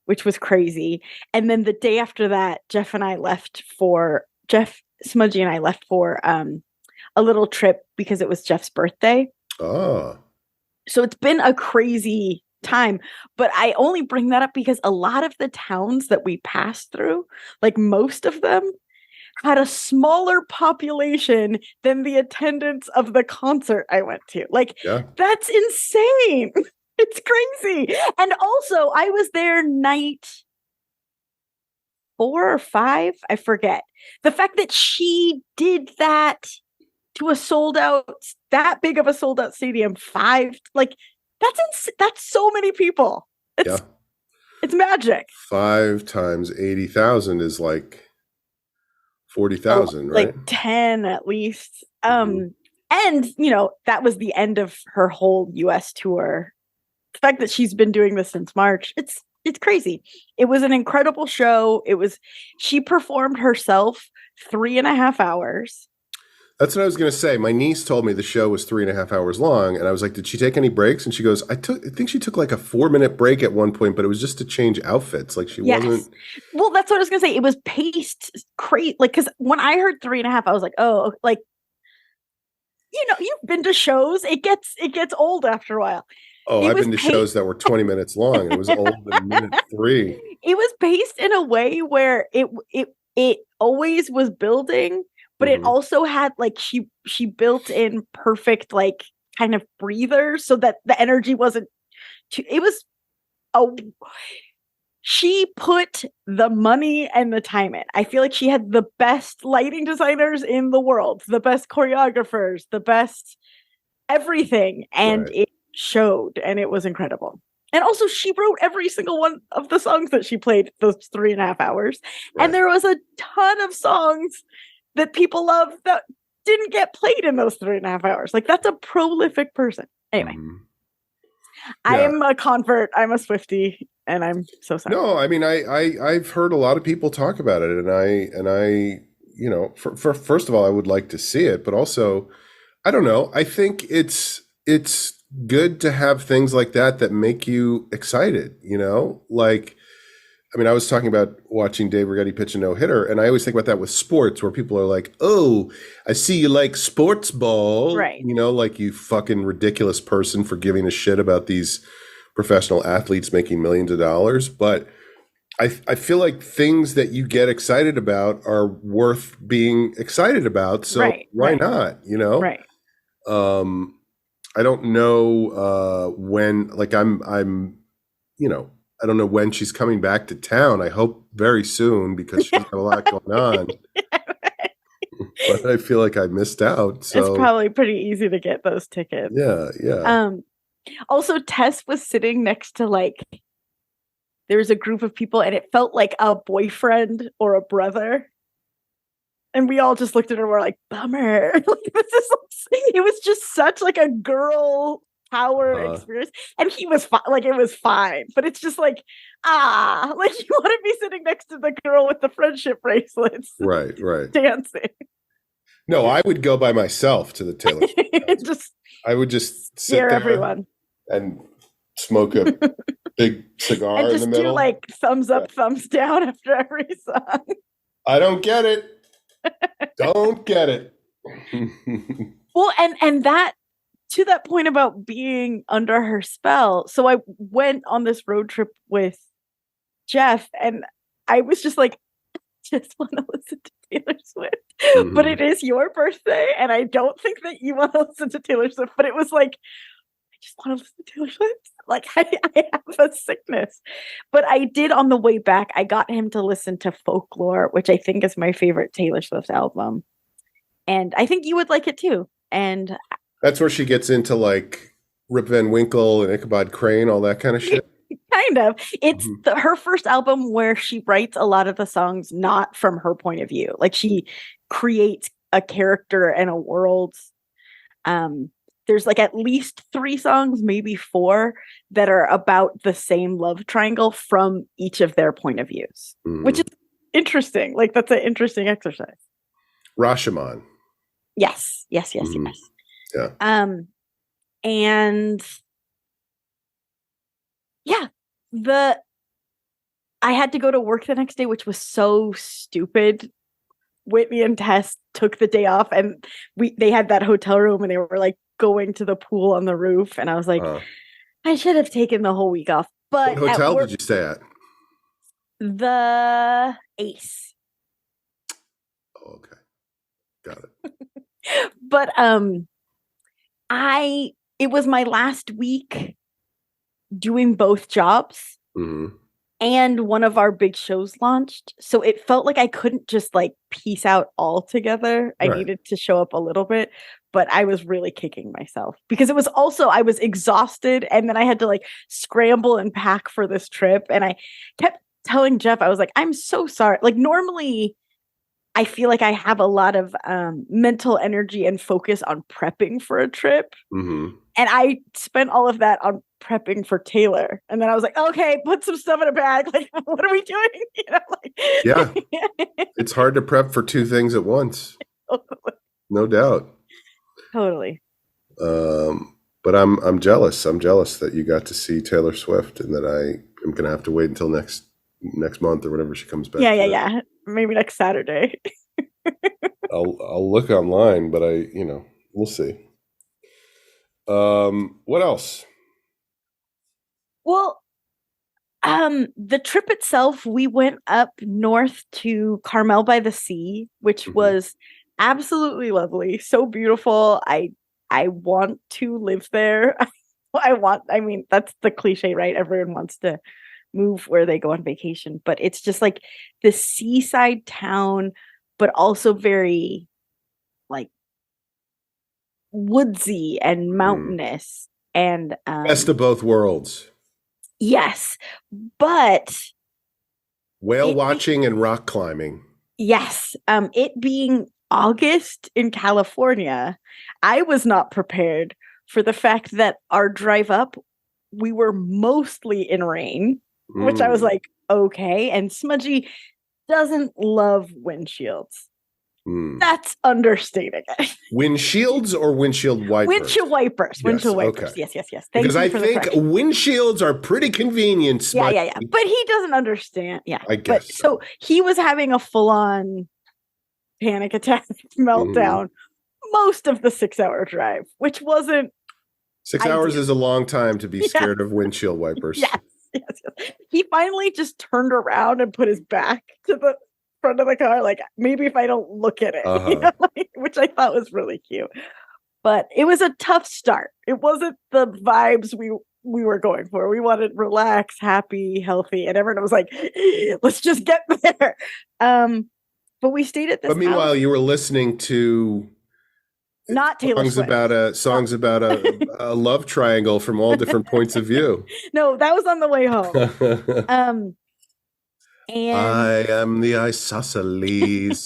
which was crazy. And then the day after that, Jeff Smudgy and I left for a little trip because it was Jeff's birthday. Ah, So it's been a crazy time, but I only bring that up because a lot of the towns that we passed through, like most of them, had a smaller population than the attendance of the concert I went to. Like, yeah. that's insane. It's crazy. And also, I was there night 4 or 5, I forget. The fact that she did that to a sold out, that big of a sold out stadium, 5, like that's so many people. Yeah. It's magic. 5 times 80,000 is like 40,000, right? Like 10 at least. Mm-hmm. And that was the end of her whole US tour. The fact that she's been doing this since March, it's crazy. It was an incredible show. She performed herself 3.5 hours. That's what I was going to say. My niece told me the show was 3.5 hours long, and I was like, "Did she take any breaks?" And she goes, I think she took like a 4-minute break at one point, but it was just to change outfits. Like she wasn't." Well, that's what I was going to say. It was paced crazy. Like, because when I heard 3.5, I was like, oh, like, you've been to shows. It gets old after a while. Oh, I've been to shows that were 20 minutes long. It was old in minute 3. It was paced in a way where it always was building, but it also had like she built in perfect like kind of breathers so that the energy wasn't too, she put the money and the time in. I feel like she had the best lighting designers in the world, the best choreographers, the best everything, and it showed, and it was incredible. And also, she wrote every single one of the songs that she played those 3.5 hours. Right. And there was a ton of songs that people love that didn't get played in those 3.5 hours. Like, that's a prolific person. Anyway, I am a convert. I'm a Swiftie, and I'm so sorry. No, I mean, I've heard a lot of people talk about it, and I for first of all, I would like to see it, but also, I don't know. I think it's good to have things like that make you excited, like, I mean, I was talking about watching Dave Righetti pitch a no-hitter, and I always think about that with sports where people are like, oh, I see you like sports ball, right? Like you fucking ridiculous person for giving a shit about these professional athletes making millions of dollars. But I feel like things that you get excited about are worth being excited about. So why not, Right. I don't know when, like I'm, I don't know when she's coming back to town. I hope very soon because she's got a lot going on. But I feel like I missed out. So it's probably pretty easy to get those tickets. Yeah. Also, Tess was sitting next to there was a group of people, and it felt like a boyfriend or a brother. And we all just looked at her and were like, bummer. It was just such like a girl power experience. And he was like, it was fine. But it's just like, like you want to be sitting next to the girl with the friendship bracelets. Right. Dancing. No, I would go by myself to the Taylor Swift. I would just sit there everyone and smoke a big cigar and in the middle. Do like thumbs up, thumbs down after every song. I don't get it. Don't get it. Well, and that, to that point about being under her spell. So I went on this road trip with Jeff, and I was just like, I just want to listen to Taylor Swift. But it is your birthday, and I don't think that you want to listen to Taylor Swift. But it was like, I just want to listen to Taylor Swift. Like, I have a sickness. But I did, on the way back, I got him to listen to Folklore, which I think is my favorite Taylor Swift album. And I think you would like it too. And that's where she gets into like Rip Van Winkle and Ichabod Crane, all that kind of shit. Kind of. It's Mhm. her first album where she writes a lot of the songs not from her point of view. Like she creates a character and a world. Um, there's like at least 3 songs, maybe 4, that are about the same love triangle from each of their point of views, which is interesting. Like that's an interesting exercise. Rashomon. Yes, yes, yes, Mhm. yes. Yeah. And yeah, I had to go to work the next day, which was so stupid. Whitney and Tess took the day off, and they had that hotel room, and they were like going to the pool on the roof, and I was like, I should have taken the whole week off. But What at hotel work, did you stay at? the Ace. Oh, okay, got it. But it was my last week doing both jobs. Mm-hmm. And one of our big shows launched. So it felt like I couldn't just like piece out altogether. I needed to show up a little bit, but I was really kicking myself because it was also, I was exhausted and then I had to like scramble and pack for this trip. And I kept telling Jeff, I was like, I'm so sorry. Like normally I feel like I have a lot of mental energy and focus on prepping for a trip. Mm-hmm. And I spent all of that on prepping for Taylor. And then I was like, okay, put some stuff in a bag. Like, what are we doing? You know, like, yeah. It's hard to prep for 2 things at once. Totally. No doubt. Totally. But I'm jealous. I'm jealous that you got to see Taylor Swift and that I am going to have to wait until next month or whenever she comes back. Yeah. Maybe next Saturday. I'll look online, but we'll see. What else? Well, the trip itself, we went up north to Carmel by the Sea, which was absolutely lovely. So beautiful. I want to live there. I mean, that's the cliche, right? Everyone wants to move where they go on vacation, but it's just like the seaside town, but also very like woodsy and mountainous and best of both worlds. Yes, but whale watching and rock climbing. Yes, it being August in California, I was not prepared for the fact that our drive up, we were mostly in rain, which I was like, okay. And Smudgy doesn't love windshields. That's understating it. Windshields or windshield wipers? Windshield wipers. Yes, windshield wipers. okay. Yes. Thank because you I for think windshields are pretty convenient. Smudgy. Yeah. But he doesn't understand. Yeah. I guess so he was having a full-on panic attack meltdown most of the 6-hour drive, which wasn't 6 hours is a long time to be scared of windshield wipers. Yes. He finally just turned around and put his back to the front of the car, like maybe if I don't look at it, you know, which I thought was really cute. But it was a tough start. It wasn't the vibes we were going for. We wanted relax, happy, healthy, and everyone was like, let's just get there. But we stayed at this. But meanwhile, you were listening to not Taylor songs Swift. about a love triangle from all different points of view. No, that was on the way home. And I am the isosceles.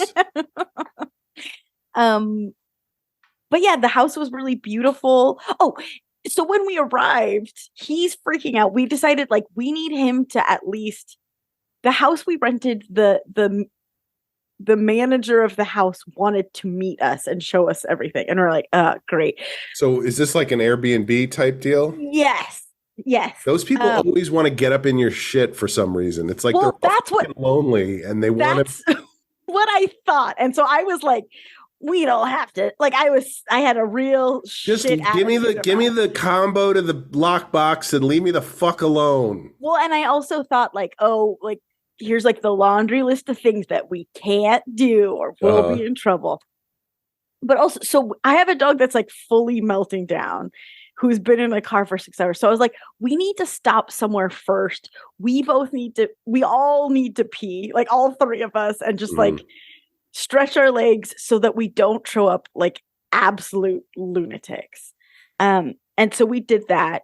But yeah, the house was really beautiful. Oh, so when we arrived, he's freaking out. We decided like we need him to at least the house we rented, the manager of the house wanted to meet us and show us everything. And we're like, great. So is this like an Airbnb type deal? Yes. Those people always want to get up in your shit for some reason. It's like they're lonely and they want to. What I thought. And so I was like, we don't have to. Like I had a real just give me the combo to the lockbox and leave me the fuck alone. Well, and I also thought like, oh, like here's like the laundry list of things that we can't do or we'll be in trouble. But also, so I have a dog that's like fully melting down, who's been in a car for 6 hours. So I was like, we need to stop somewhere first. We all need to pee, like all 3 of us, and just like stretch our legs so that we don't show up like absolute lunatics. And so we did that.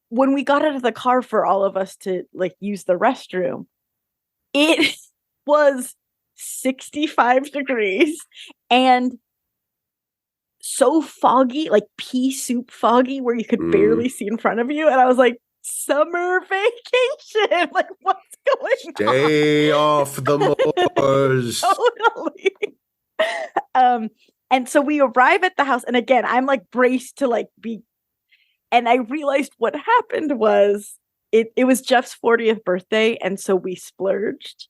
When we got out of the car for all of us to like use the restroom, it was 65 degrees and so foggy, like pea soup foggy, where you could barely see in front of you. And I was like, summer vacation. Like, what's going on? Stay off the moors. Totally. And so we arrive at the house, and again, I'm like braced to like be, and I realized what happened was it was Jeff's 40th birthday, and so we splurged.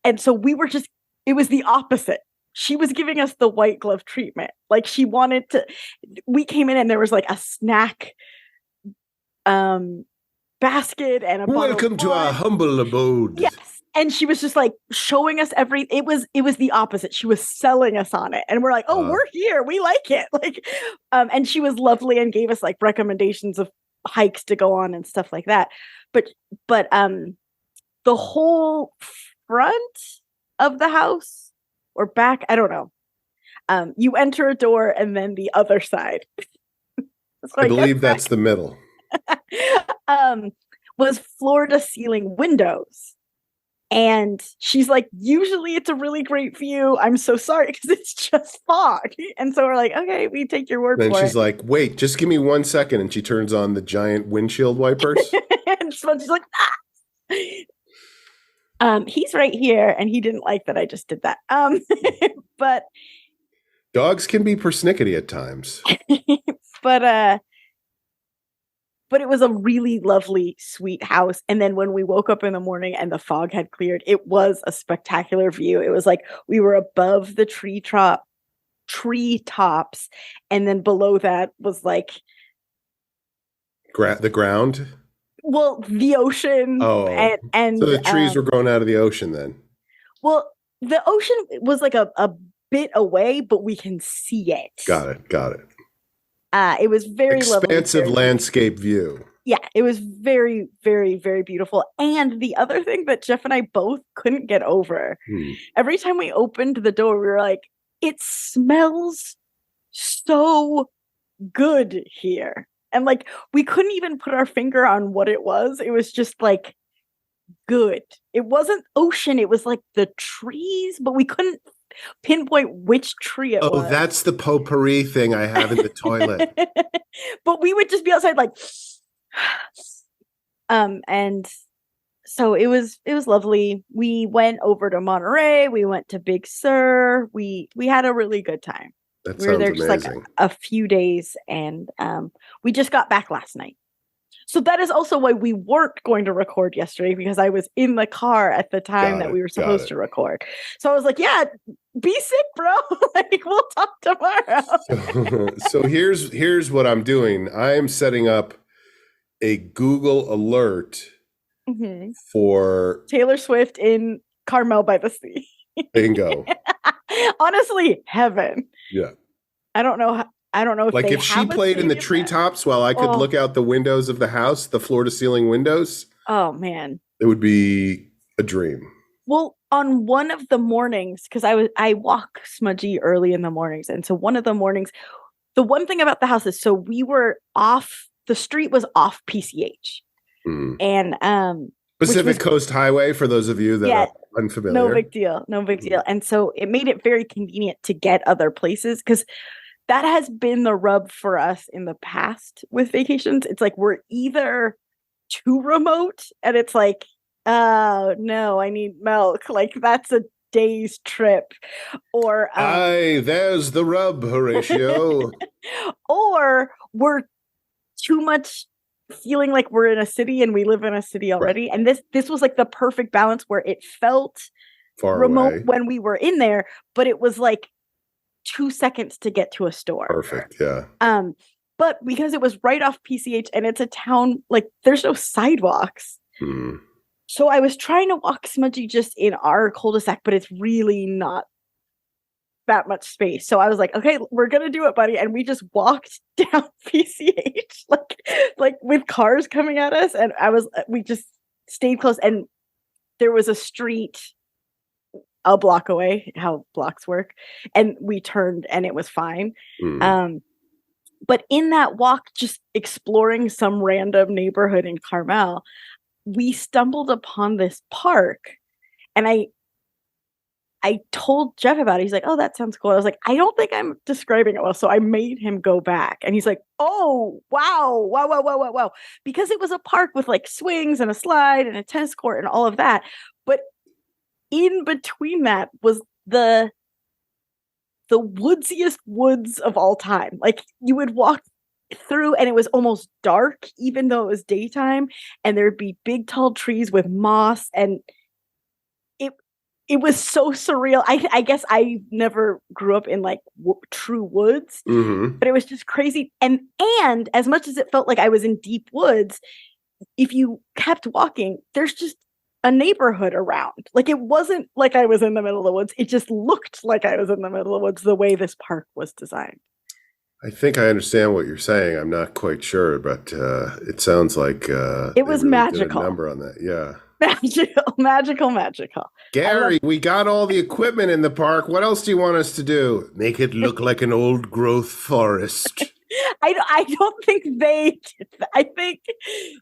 And so we were just, it was the opposite. She was giving us the white glove treatment. Like she wanted to, we came in and there was like a snack basket and a welcome to our humble abode. Yes. And she was just like showing us it was the opposite. She was selling us on it. And we're like, oh, we're here. We like it. Like, and she was lovely and gave us like recommendations of hikes to go on and stuff like that. But the whole front of the house or back, I don't know. You enter a door and then the other side. I believe that's the middle. Was floor to ceiling windows. And she's like, usually it's a really great view. I'm so sorry because it's just fog. And so we're like, okay, we take your word for it. And she's like, wait, just give me 1 second. And she turns on the giant windshield wipers. And she's like, he's right here. And he didn't like that I just did that. But dogs can be persnickety at times. But it was a really lovely, sweet house. And then when we woke up in the morning and the fog had cleared, it was a spectacular view. It was like we were above the tree tops, and then below that was like the ground. Well, the ocean. Oh, and so the trees were growing out of the ocean then. Well, the ocean was like a bit away, but we can see it. Got it. It was very expansive lovely, landscape view. Yeah, it was very, very, very beautiful. And the other thing that Jeff and I both couldn't get over, every time we opened the door, we were like, it smells so good here. And like, we couldn't even put our finger on what it was. It was just like good. It wasn't ocean. It was like the trees, but we couldn't pinpoint which tree it was. Oh, that's the potpourri thing I have in the toilet. But we would just be outside like and so it was lovely. We went over to Monterey, we went to Big Sur, we had a really good time. We were there just amazing. Like a few days, and we just got back last night. So that is also why we weren't going to record yesterday, because I was in the car at the time that we were supposed to record. So I was like, yeah, be sick, bro. Like, we'll talk tomorrow. So here's what I'm doing. I am setting up a Google alert for Taylor Swift in Carmel by the Sea. Bingo. Honestly, heaven. Yeah. I don't know if like if she played in the treetops while I could look out the windows of the house, the floor to ceiling windows. Oh man. It would be a dream. Well, on one of the mornings, because I walk Smudgy early in the mornings. And so one of the mornings, the one thing about the house is, so we were off, the street was off PCH. And Pacific Coast Highway, for those of you that are unfamiliar. No big deal. And so it made it very convenient to get other places, because that has been the rub for us in the past with vacations. It's like we're either too remote and it's like, no, I need milk. Like that's a day's trip. Or there's the rub, Horatio. Or we're too much feeling like we're in a city and we live in a city already. Right. And this was like the perfect balance where it felt far remote away when we were in there, but it was like 2 seconds to get to a store. Perfect. Yeah. But because it was right off PCH and it's a town, like there's no sidewalks. So I was trying to walk Smudgy just in our cul-de-sac, but it's really not that much space. So I was like, okay, we're gonna do it, buddy. And we just walked down PCH, like with cars coming at us. And we just stayed close. And there was a street a block away, how blocks work, and we turned and it was fine. But in that walk, just exploring some random neighborhood in Carmel, we stumbled upon this park, and I told Jeff about it. He's like, "Oh, that sounds cool." I was like, "I don't think I'm describing it well." So I made him go back. And he's like, "Oh, wow. Wow, wow, wow, wow, wow." Because it was a park with like swings and a slide and a tennis court and all of that. But in between that was the woodsiest woods of all time. Like, you would walk through and it was almost dark, even though it was daytime, and there'd be big tall trees with moss, and it was so surreal. I guess I never grew up in like true woods, Mm-hmm. but it was just crazy. And as much as it felt like I was in deep woods, if you kept walking, there's just a neighborhood around. Like, it wasn't like I was in the middle of the woods. It just looked like I was in the middle of the woods the way this park was designed. I think I understand what you're saying. I'm not quite sure, but it sounds like It was really did a magical. number on that. Yeah. Magical. Gary, we got all the equipment in the park. What else do you want us to do? Make it look like an old growth forest. I don't think they did that. I think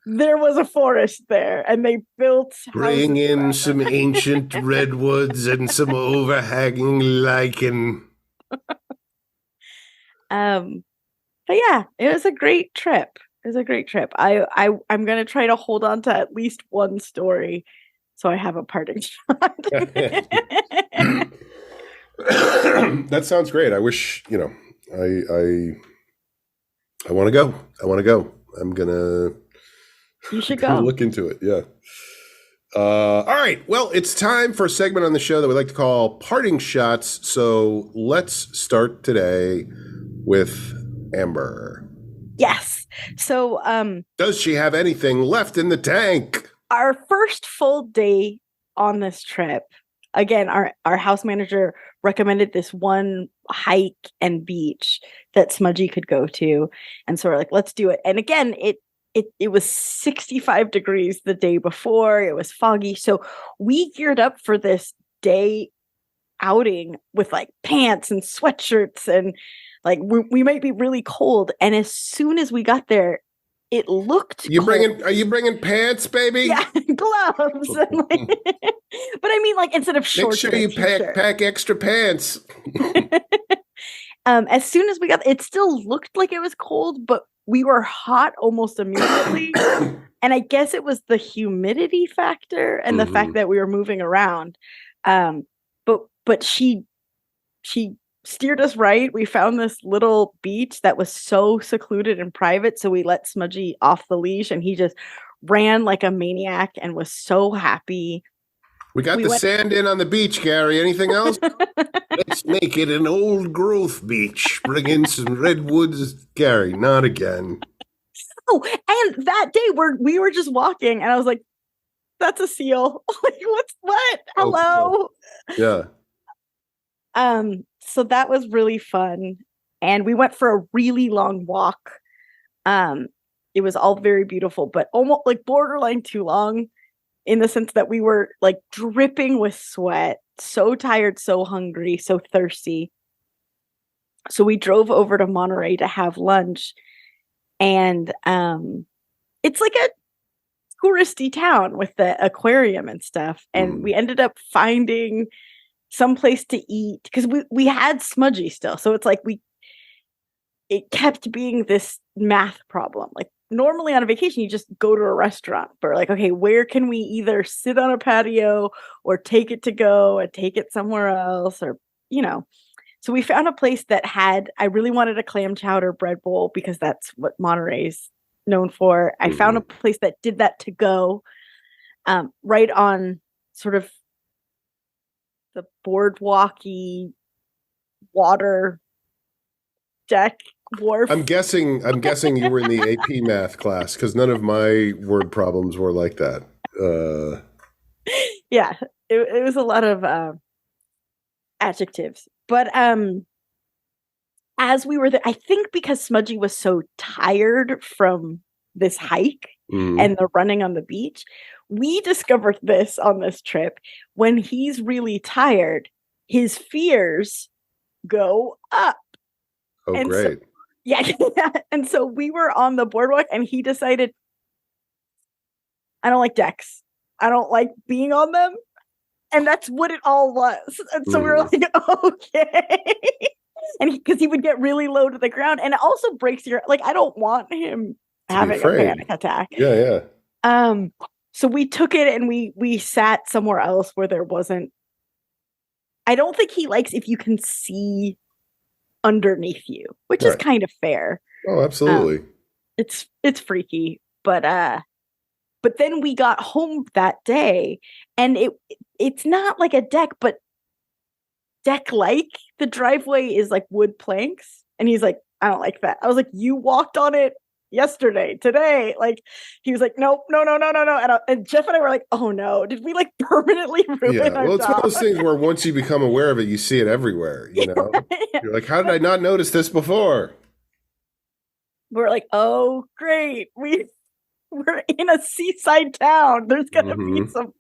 there was a forest there, and they built Bring houses in around some it. ancient redwoods and some overhanging lichen. But yeah, it was a great trip. It was a great trip. I'm gonna try to hold on to at least one story, so I have a parting shot. That sounds great. I wish, I want to go. I want to go. I'm gonna You should go. look into it. Yeah. All right. Well, it's time for a segment on the show that we like to call Parting Shots. So let's start today with Amber. Yes. So Does she have anything left in the tank? our first full day on this trip, again, our house manager recommended this one hike and beach that Smudgy could go to. And so we're like, let's do it. And again, it was 65 degrees the day before. It was foggy. So we geared up for this day outing with like pants and sweatshirts, and like we might be really cold. And as soon as we got there, it looked cold. Are you bringing pants, baby? Yeah, gloves. And like, but I mean, like, instead of shorts, make sure you pack extra pants. As soon as we got, it still looked like it was cold, but we were hot almost immediately. And I guess it was the humidity factor and the fact that we were moving around. But she steered us right. We found this little beach that was so secluded and private. So we let Smudgy off the leash, and he just ran like a maniac and was so happy. We got sand in on the beach, Gary. Anything else? Let's make it an old growth beach. Bring in some redwoods. Gary, not again. Oh, and that day we were just walking, and I was like, that's a seal. Like, what? Hello? Yeah. So that was really fun. And we went for a really long walk. It was all very beautiful, but almost like borderline too long, in the sense that we were like dripping with sweat, so tired, so hungry, so thirsty. So we drove over to Monterey to have lunch. And it's like a touristy town with the aquarium and stuff. And we ended up finding some place to eat because we had Smudgy still. So it's like it kept being this math problem. Like, normally on a vacation, you just go to a restaurant, but we're like, okay, where can we either sit on a patio or take it to go and take it somewhere else, or, So we found a place that I really wanted a clam chowder bread bowl because that's what Monterey's known for. I found a place that did that to go, right on sort of the boardwalky water deck wharf. I'm guessing you were in the AP math class, because none of my word problems were like that. Yeah, it was a lot of adjectives. But as we were there, I think because Smudgy was so tired from this hike and the running on the beach, we discovered this on this trip. When he's really tired, his fears go up. Oh, and great. Yeah. And so we were on the boardwalk and he decided, I don't like decks. I don't like being on them. And that's what it all was. And so we were Mhm. like, okay. And because he would get really low to the ground. And it also breaks your, like, I don't want him To be having a afraid. panic attack. Yeah, yeah. Um, so we took it and we sat somewhere else where there wasn't. I don't think he likes if you can see underneath you, which is Right. kind of fair. Oh, Um, absolutely. it's freaky, but then we got home that day and it's not like a deck, but deck like the driveway is like wood planks. And he's like, I don't like that. I was like, you walked on it yesterday, today. Like he was like, nope, no, no, no, no, no. And Jeff and I were like, oh no, did we like permanently ruin Yeah. our Well, it's one of dog? those things where once you become aware of it, you see it everywhere, you know? You're like, how did I not notice this before? We're like, oh great, we're in a seaside town. There's gonna be Hmm. some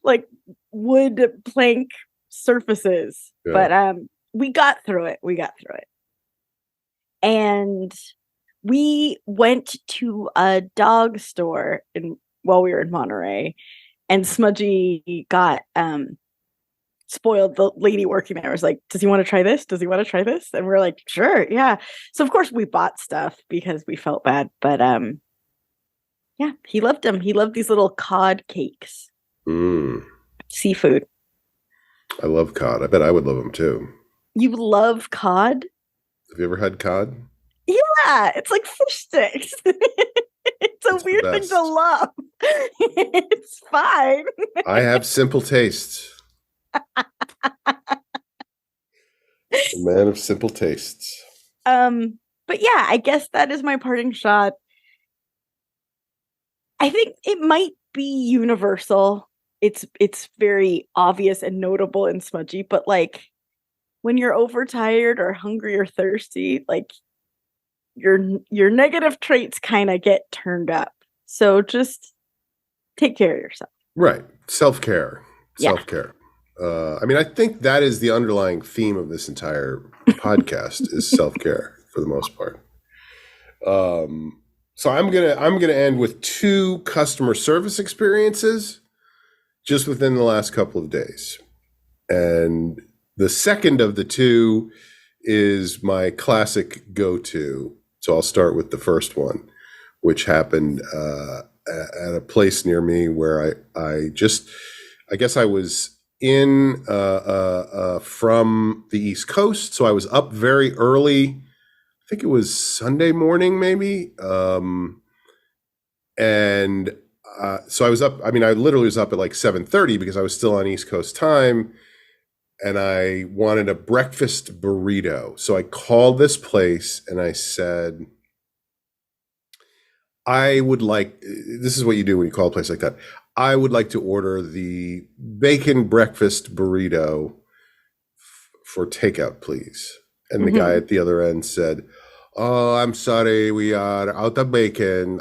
like wood plank surfaces. Yeah. But we got through it. We got through it. And we went to a dog store in while we were in Monterey, and Smudgy got spoiled. The lady working there was like, does he want to try this? Does he want to try this? And we're like, sure, yeah. So of course we bought stuff because we felt bad. But yeah, he loved them. He loved these little cod cakes. Mm. Seafood. I love cod. I bet I would love them too. You love cod? Have you ever had cod? Yeah, it's like fish sticks. It's a It's the weird thing to best. love. It's fine. I have simple tastes. A man of simple tastes. But yeah, I guess that is my parting shot. I think it might be universal. It's very obvious and notable and smudgy, but like when you're overtired or hungry or thirsty, like your negative traits kind of get turned up. So just take care of yourself. Right. Self-care. Yeah. Self-care. I mean, I think that is the underlying theme of this entire podcast is self-care for the most part. So I'm gonna end with two customer service experiences just within the last couple of days. And the second of the two is my classic go-to. So I'll start with the first one, which happened at a place near me where I guess I was in from the East Coast, so I was up very early. I think it was Sunday morning, maybe, and so I was up. I mean, I literally was up at like 7:30 because I was still on East Coast time, and I wanted a breakfast burrito. So I called this place and I said, I would like, this is what you do when you call a place like that. I would like to order the bacon breakfast burrito for takeout, please. And the guy Mhm. at the other end said, oh, I'm sorry, we are out of bacon,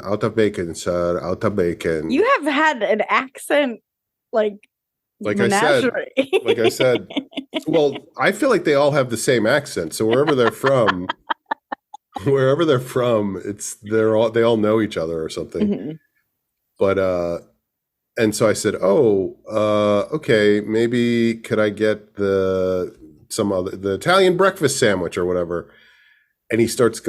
sir, out of bacon. You have had an accent like Like I said, menagerie. like I said, well, I feel like they all have the same accent. So wherever they're from, they all know each other or something. Mhm. But and so I said, "Oh, okay, maybe could I get the Italian breakfast sandwich or whatever?" And he starts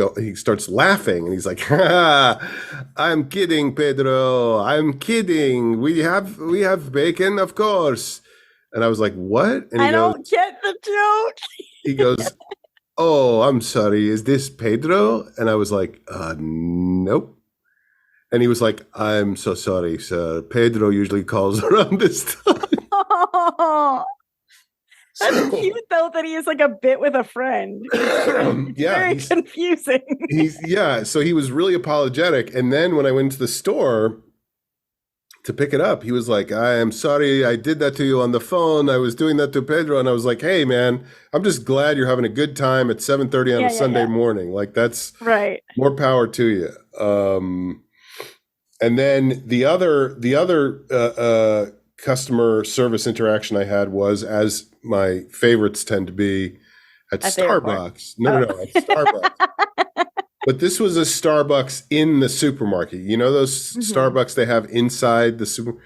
laughing and he's like, I'm kidding, Pedro. I'm kidding. We have bacon, of course. And I was like, what? And I don't get the joke. he goes, oh, I'm sorry. Is this Pedro? And I was like, nope. And he was like, I'm so sorry, sir. Pedro usually calls around this time. Oh, that's So cute though that he is like a bit with a friend. It's yeah, very confusing. so he was really apologetic. And then when I went to the store to pick it up, he was like, I am sorry I did that to you on the phone. I was doing that to Pedro. And I was like, hey man, I'm just glad you're having a good time at 7:30 on a Sunday morning. Like that's right. more power to you. And then the other customer service interaction I had was, as my favorites tend to be, at At the airport. Starbucks. No, at Starbucks. But this was a Starbucks in the supermarket. You know those Starbucks they have inside the super.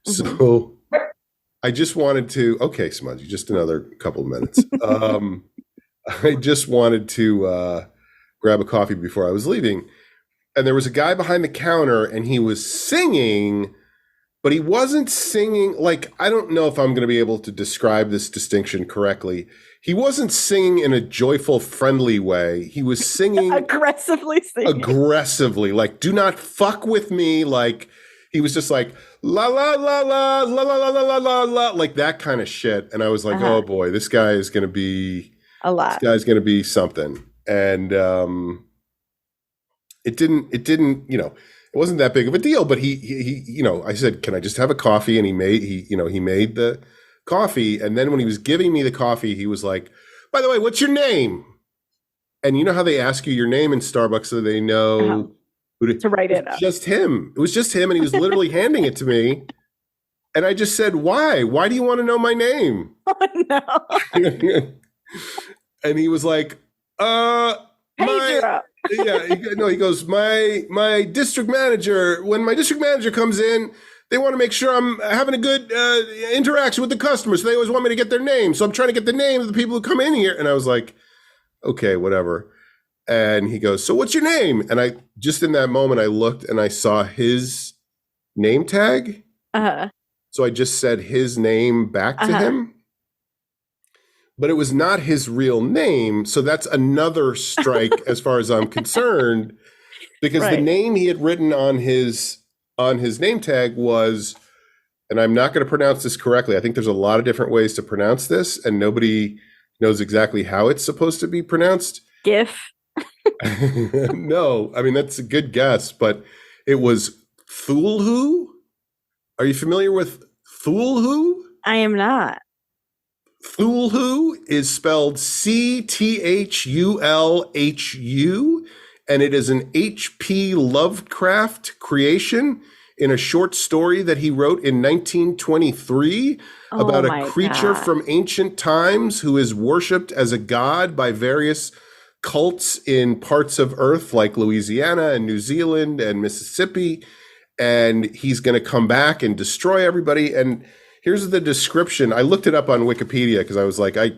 So I just wanted to. Okay, Smudgy, just another couple of minutes. I just wanted to grab a coffee before I was leaving, and there was a guy behind the counter, and he was singing. But he wasn't singing, like, I don't know if I'm going to be able to describe this distinction correctly. He wasn't singing in a joyful, friendly way. He was singing aggressively, like, do not fuck with me. Like, he was just like, la, la, la, la, la, la, la, la, la, la, like that kind of shit. And I was like, oh boy, this guy is going to be a lot. This guy's going to be something. And it didn't, you know, it wasn't that big of a deal, but he, you know, I said, can I just have a coffee? And he made the coffee. And then when he was giving me the coffee, he was like, by the way, what's your name? And you know how they ask you your name in Starbucks so they know who to write it up. Just him. It was just him. And he was literally handing it to me. And I just said, why? Why do you want to know my name? Oh, no. And he was like, Pedro. He goes, my district manager, when my district manager comes in, they want to make sure I'm having a good interaction with the customers. So they always want me to get their name. So I'm trying to get the name of the people who come in here. And I was like, okay, whatever. And he goes, so what's your name? And I just in that moment, I looked and I saw his name tag. So I just said his name back to him. But it was not his real name. So that's another strike as far as I'm concerned, because the name he had written on his name tag was, and I'm not going to pronounce this correctly. I think there's a lot of different ways to pronounce this, and nobody knows exactly how it's supposed to be pronounced. GIF. No, I mean, that's a good guess, but it was Cthulhu. Are you familiar with Cthulhu? I am not. Cthulhu is spelled Cthulhu, and it is an H.P. Lovecraft creation in a short story that he wrote in 1923 about a creature from ancient times who is worshipped as a god by various cults in parts of Earth like Louisiana and New Zealand and Mississippi. And he's going to come back and destroy everybody. And here's the description. I looked it up on Wikipedia because I was like, I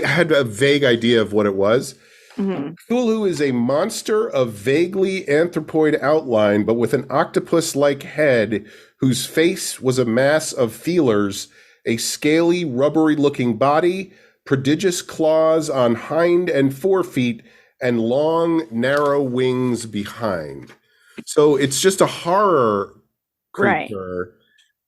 had a vague idea of what it was. Cthulhu is a monster of vaguely anthropoid outline, but with an octopus-like head whose face was a mass of feelers, a scaly, rubbery-looking body, prodigious claws on hind and forefeet, and long, narrow wings behind. So it's just a horror creature.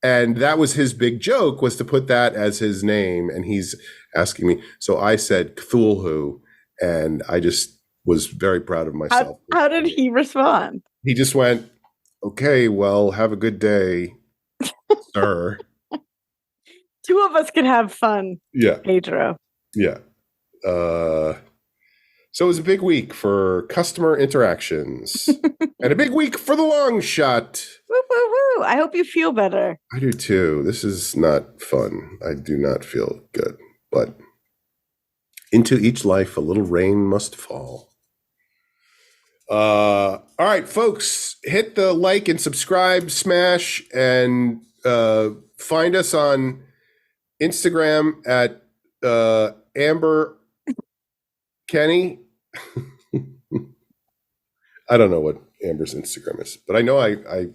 And that was his big joke, was to put that as his name. And he's asking me. So I said Cthulhu, and I just was very proud of myself. How did he respond? He just went, okay, well, have a good day, sir. Two of us can have fun. Yeah. Pedro. Yeah. So it was a big week for customer interactions and a big week for the long shot. Woo, woo, woo. I hope you feel better. I do too. This is not fun. I do not feel good, but into each life a little rain must fall. All right, folks, hit the like and subscribe smash, and find us on Instagram at Amber Kenny. I don't know what Amber's Instagram is, but I know I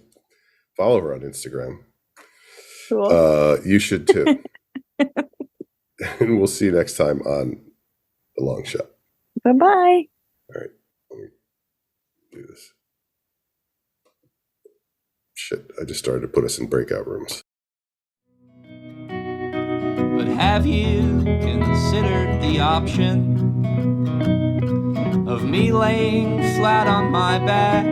follow her on Instagram. Cool. You should too. And we'll see you next time on The Long Shot. Bye-bye. All right. Let me do this. Shit, I just started to put us in breakout rooms. But have you considered the option of me laying flat on my back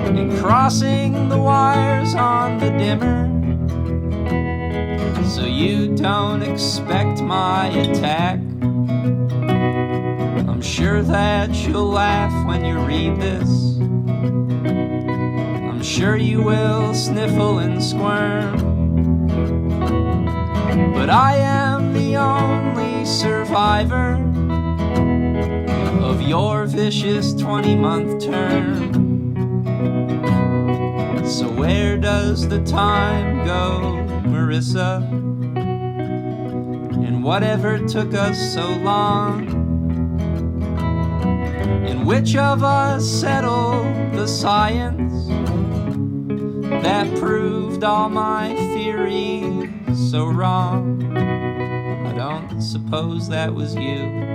and crossing the wires on the dimmer so you don't expect my attack? I'm sure that you'll laugh when you read this. I'm sure you will sniffle and squirm. But I am the only survivor of your vicious 20-month term. So where does the time go, Marissa? And whatever took us so long? And which of us settled the science that proved all my theories so wrong? I don't suppose that was you.